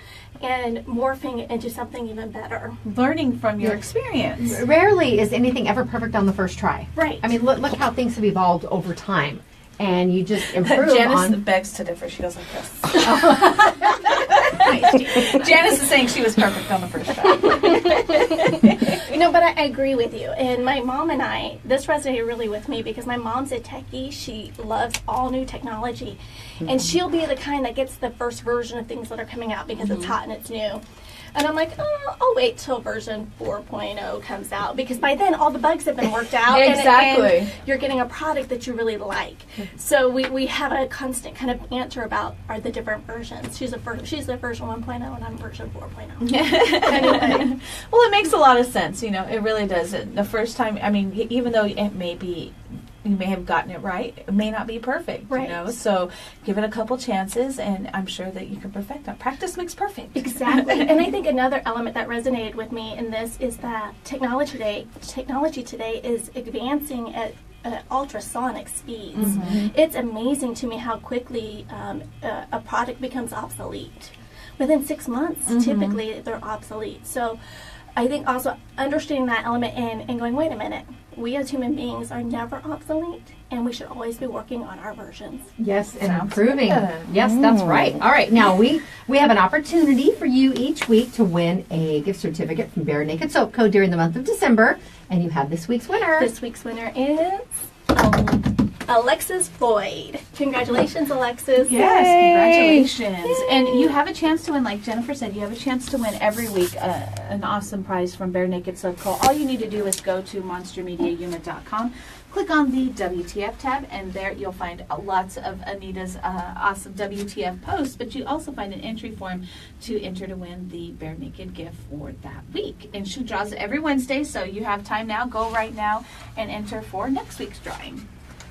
and morphing it into something even better. Learning from your experience. Rarely is anything ever perfect on the first try. Right. I mean, look how things have evolved over time. And you just improve Janice on... begs to differ. She goes like this. Janice is saying she was perfect on the first try. No, but I agree with you. And my mom and I, this resonated really with me because my mom's a techie. She loves all new technology. And she'll be the kind that gets the first version of things that are coming out because it's hot and it's new. And I'm like, oh, I'll wait till version 4.0 comes out because by then all the bugs have been worked out. Exactly. And you're getting a product that you really like. So we have a constant kind of banter about the different versions. She's the version 1.0 and I'm version 4.0. Anyway. Well, it makes a lot of sense. You know, it really does. The first time, I mean, even though it may be, you may have gotten it right, it may not be perfect, right. You know, so give it a couple chances and I'm sure that you can perfect it. Practice makes perfect. Exactly. And I think another element that resonated with me in this is that technology today is advancing at ultrasonic speeds. It's amazing to me how quickly a product becomes obsolete. Within 6 months, typically they're obsolete. So I think also understanding that element and going, wait a minute, we as human beings are never obsolete, and we should always be working on our versions. Yes, and improving. Yes, that's right. All right, now we have an opportunity for you each week to win a gift certificate from Bare Naked Soap Co. during the month of December, and you have this week's winner. This week's winner is Alexis Floyd. Congratulations, Alexis. Yes, congratulations. And you have a chance to win, like Jennifer said, you have a chance to win every week an awesome prize from Bare Naked Soap Co. All you need to do is go to monstermediayuma.com, click on the WTF tab, and there you'll find lots of Anita's awesome WTF posts, but you also find an entry form to enter to win the Bare Naked gift for that week. And she draws it every Wednesday, so you have time now. Go right now and enter for next week's drawing.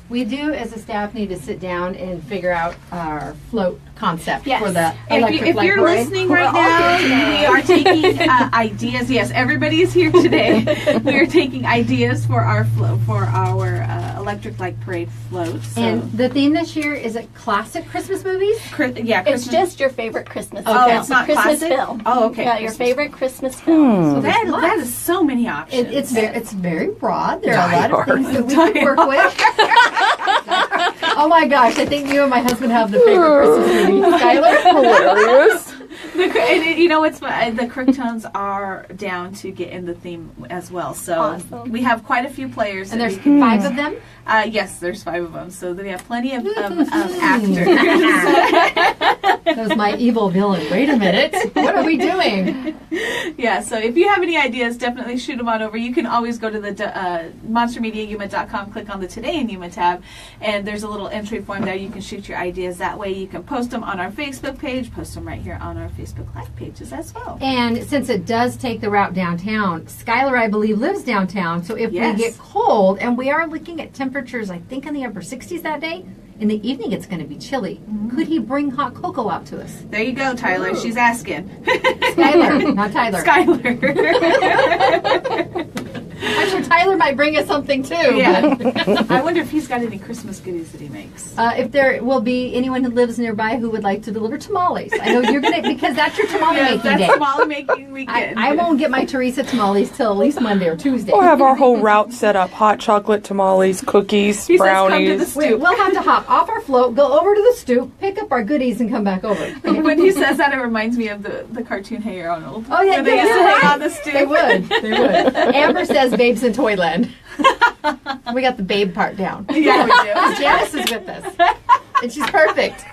We do, as a staff, need to sit down and figure out our float concept Yes. for the If electric light you're parade. listening right now, we are taking ideas. Yes, everybody is here today. We are taking ideas for our electric light parade floats. So. And the theme this year is it classic Christmas movies? It's just your favorite Christmas Oh, film. it's not Christmas classic? film. Oh, okay. Yeah, your favorite Christmas film. So that is so many options. It's very broad. There are a lot of things that we can work with. Oh my gosh, I think you and my husband have the favorite Christmas movie. Skylar? Hilarious. You know what's fun? The Crooktones are down to get in the theme as well. So Awesome. we have quite a few players. And there's 5 of them? Yes, there's 5 of them. So we have plenty of actors. That was my evil villain. Wait a minute. What are we doing? Yeah, so if you have any ideas, definitely shoot them on over. You can always go to the monstermediayuma.com, click on the Today in Yuma tab, and there's a little entry form there. You can shoot your ideas that way. You can post them on our Facebook page, post them right here on our Facebook Live pages as well. And since it does take the route downtown, Skylar, I believe, lives downtown. So if Yes. we get cold, and we are looking at temperatures, I think, in the upper 60s that day, in the evening it's going to be chilly. Could he bring hot cocoa out to us? There you go, Tyler. She's asking. Skylar, not Tyler. Skylar. I'm sure Tyler might bring us something too. Yeah. but- I wonder if he's got any Christmas goodies that he makes. if there will be anyone who lives nearby who would like to deliver tamales. I know you're going to, because that's your tamale Yes, making that's day. tamale making weekend. I won't get my Teresa tamales till at least Monday or Tuesday. We'll have our whole route set up: hot chocolate tamales, cookies, He says come to the brownies. stoop. We'll have to hop off our float, go over to the stoop, pick up our goodies, and come back over. When he says that, it reminds me of the cartoon Hey Arnold. Oh, yeah, Where they yeah, used to you're hang right. on the stoop. They would. They would. Amber says babes in Toyland. We got the babe part down. Yeah, we do. Janice is with us. And she's perfect.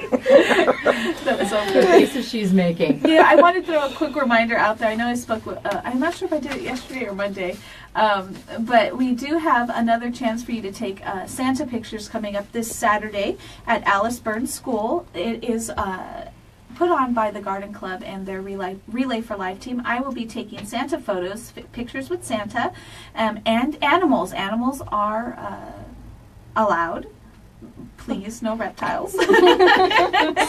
That was so The good. faces she's making. Yeah, I want to throw a quick reminder out there. I know I spoke with, I'm not sure if I did it yesterday or Monday, but we do have another chance for you to take Santa pictures coming up this Saturday at Alice Burns School. It is put on by the Garden Club and their Relay for Life team. I will be taking Santa photos, pictures with Santa, and animals. Animals are allowed. Please, no reptiles.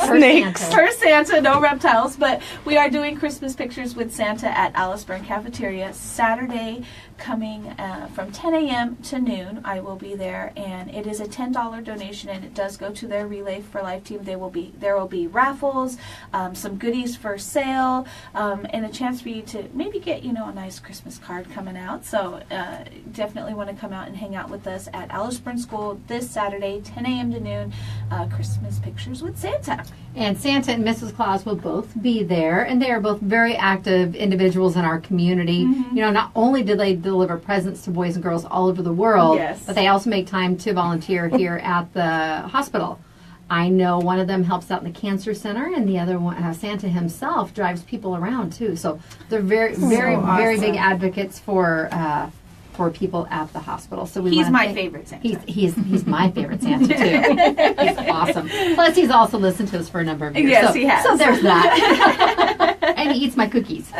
Snakes. For Santa, no reptiles. But we are doing Christmas pictures with Santa at Alice Burn Cafeteria Saturday, coming from 10 a.m. to noon. I will be there, and it is a $10 donation, and it does go to their Relay for Life team. There will be raffles, some goodies for sale, and a chance for you to maybe get a nice Christmas card coming out. So definitely want to come out and hang out with us at Alice Burn School this Saturday, 10 a.m. to noon. Christmas pictures with Santa. And Santa and Mrs. Claus will both be there, and they are both very active individuals in our community. Not only do they deliver presents to boys and girls all over the world, Yes. but they also make time to volunteer here at the hospital. I know one of them helps out in the cancer center, and the other one, Santa himself, drives people around too. So they're very, very, very big advocates for people at the hospital. So He's my favorite Santa. He's my favorite Santa too. He's awesome. Plus, he's also listened to us for a number of years. Yes, so, he has. So there's that. And he eats my cookies.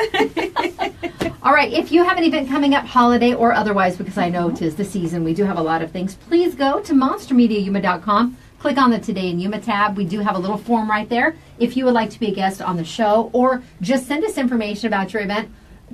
All right, if you have an event coming up, holiday or otherwise, because I know 'tis the season, we do have a lot of things, please go to monstermediayuma.com. Click on the Today in Yuma tab. We do have a little form right there. If you would like to be a guest on the show, or just send us information about your event.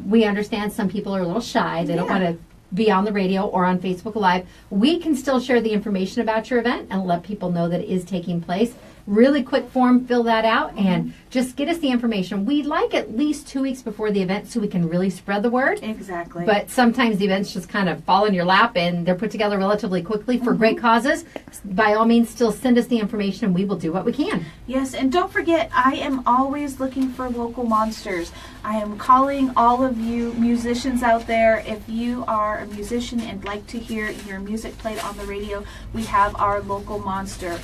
We understand some people are a little shy. They don't want to be on the radio or on Facebook Live. We can still share the information about your event and let people know that it is taking place. Really quick form, fill that out, and just get us the information. We'd like at least 2 weeks before the event so we can really spread the word. Exactly. But sometimes the events just kind of fall in your lap, and they're put together relatively quickly for great causes. By all means, still send us the information, and we will do what we can. Yes, and don't forget, I am always looking for local monsters. I am calling all of you musicians out there. If you are a musician and like to hear your music played on the radio, we have our local monster.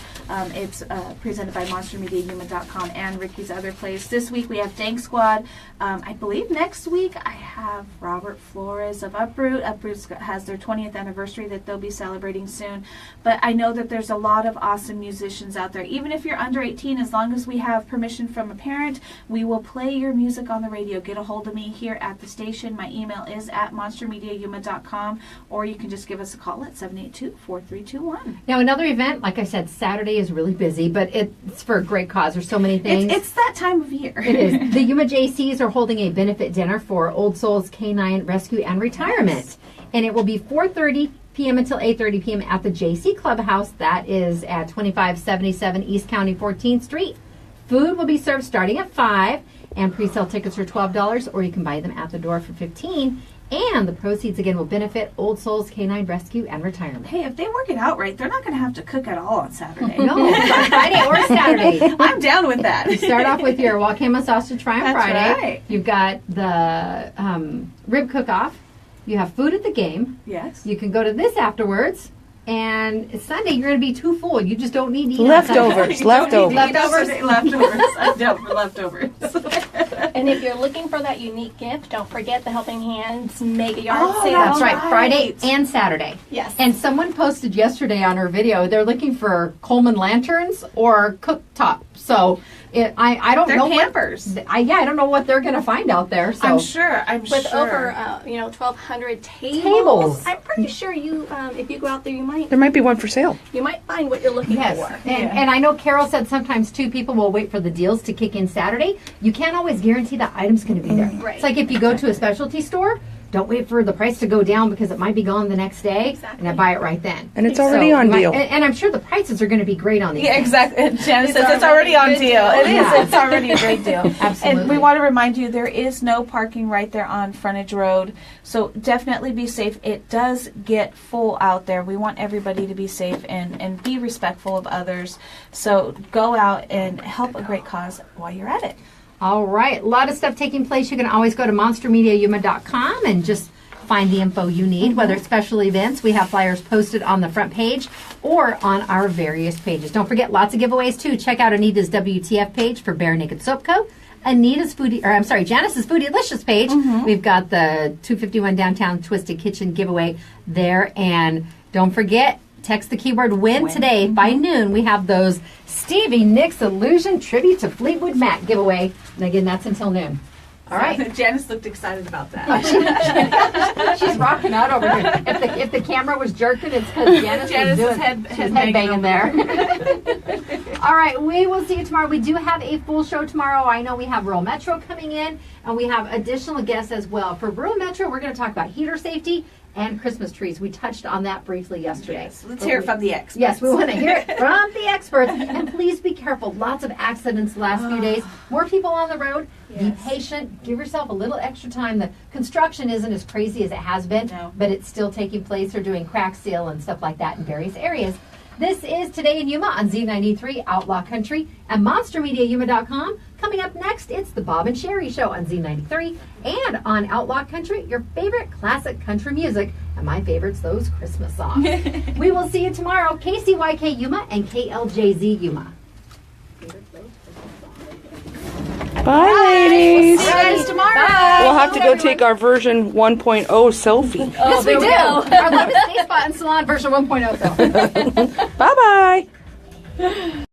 It's presented by MonsterMediaYuma.com and Ricky's Other Place. This week we have Dank Squad. I believe next week I have Robert Flores of Uproot. Uproot has their 20th anniversary that they'll be celebrating soon. But I know that there's a lot of awesome musicians out there. Even if you're under 18, as long as we have permission from a parent, we will play your music on the radio. Get a hold of me here at the station. My email is at monstermediayuma.com, or you can just give us a call at 782-4321. Now, another event, like I said, Saturday is really busy, but it's for a great cause. There's so many things. It's that time of year. It is. The Yuma JCs are holding a benefit dinner for Old Souls Canine Rescue and Retirement. Yes. And it will be 4:30 p.m. until 8:30 p.m. at the JC Clubhouse. That is at 2577 East County 14th Street. Food will be served starting at 5, and pre-sale tickets are $12, or you can buy them at the door for $15. And the proceeds, again, will benefit Old Souls Canine Rescue and Retirement. Hey, if they work it out right, they're not going to have to cook at all on Saturday. No, Friday or Saturday. I'm down with that. You start off with your Wakama sausage fry on That's Friday. right. You've got the rib cook-off. You have food at the game. Yes. You can go to this afterwards. And it's Sunday, you're going to be too full. You just don't need to eat on Sunday. Leftovers. I'm down for leftovers. And if you're looking for that unique gift, don't forget the Helping Hands Mega Yard Oh, Sale. That's right, Right. Friday and Saturday. Yes. And someone posted yesterday on her video, they're looking for Coleman lanterns or cooktop. So I don't They're know campers. I don't know what they're going to find out there. So I'm sure. With over 1,200 tables. Tables. I'm pretty sure you, if you go out there, you There might be one for sale. might find what you're looking Yes, for. and I know Carol said sometimes too people will wait for the deals to kick in Saturday. You can't always guarantee that item's going to be there. Right. It's like if you go to a specialty store, don't wait for the price to go down because it might be gone the next day, Exactly. and then buy it right then. And it's already on deal. And I'm sure the prices are going to be great on these. Yeah, things. exactly. Janice says it's already already on a good deal. deal. It is. Yeah. It's already a great deal. Absolutely. And we want to remind you there is no parking right there on Frontage Road. So definitely be safe. It does get full out there. We want everybody to be safe and be respectful of others. So go out and help a great cause while you're at it. All right, a lot of stuff taking place. You can always go to monstermediayuma.com and just find the info you need, whether it's special events. We have flyers posted on the front page or on our various pages. Don't forget, lots of giveaways too. Check out Anita's WTF page for Bare Naked Soap Co. Janice's Foodylicious page. We've got the 251 Downtown Twisted Kitchen giveaway there. And don't forget, text the keyword WIN today by noon. We have those Stevie Nicks Illusion Tribute to Fleetwood Mac giveaway. And again, that's until noon. All right. Janice looked excited about that. She's rocking out over here. If the camera was jerking, it's because Janice was head banging there. All right, we will see you tomorrow. We do have a full show tomorrow. I know we have Rural Metro coming in, and we have additional guests as well. For Rural Metro, we're going to talk about heater safety and Christmas trees. We touched on that briefly yesterday. Yes, let's hear it from the experts. Yes, we want to hear it from the experts. And please be careful. Lots of accidents the last few days. More people on the road. Yes. Be patient. Give yourself a little extra time. The construction isn't as crazy as it has been, but it's still taking place. They're doing crack seal and stuff like that in various areas. This is Today in Yuma on Z93 Outlaw Country and MonsterMediaYuma.com. Coming up next, it's the Bob and Sherry Show on Z93 and on Outlaw Country, your favorite classic country music. And my favorite's those Christmas songs. We will see you tomorrow. KCYK Yuma and KLJZ Yuma. Bye, ladies. See you guys tomorrow. Bye. We'll have to go take our version 1.0 selfie. Yes, we do. Our latest Day Spot and Salon version 1.0. Bye-bye.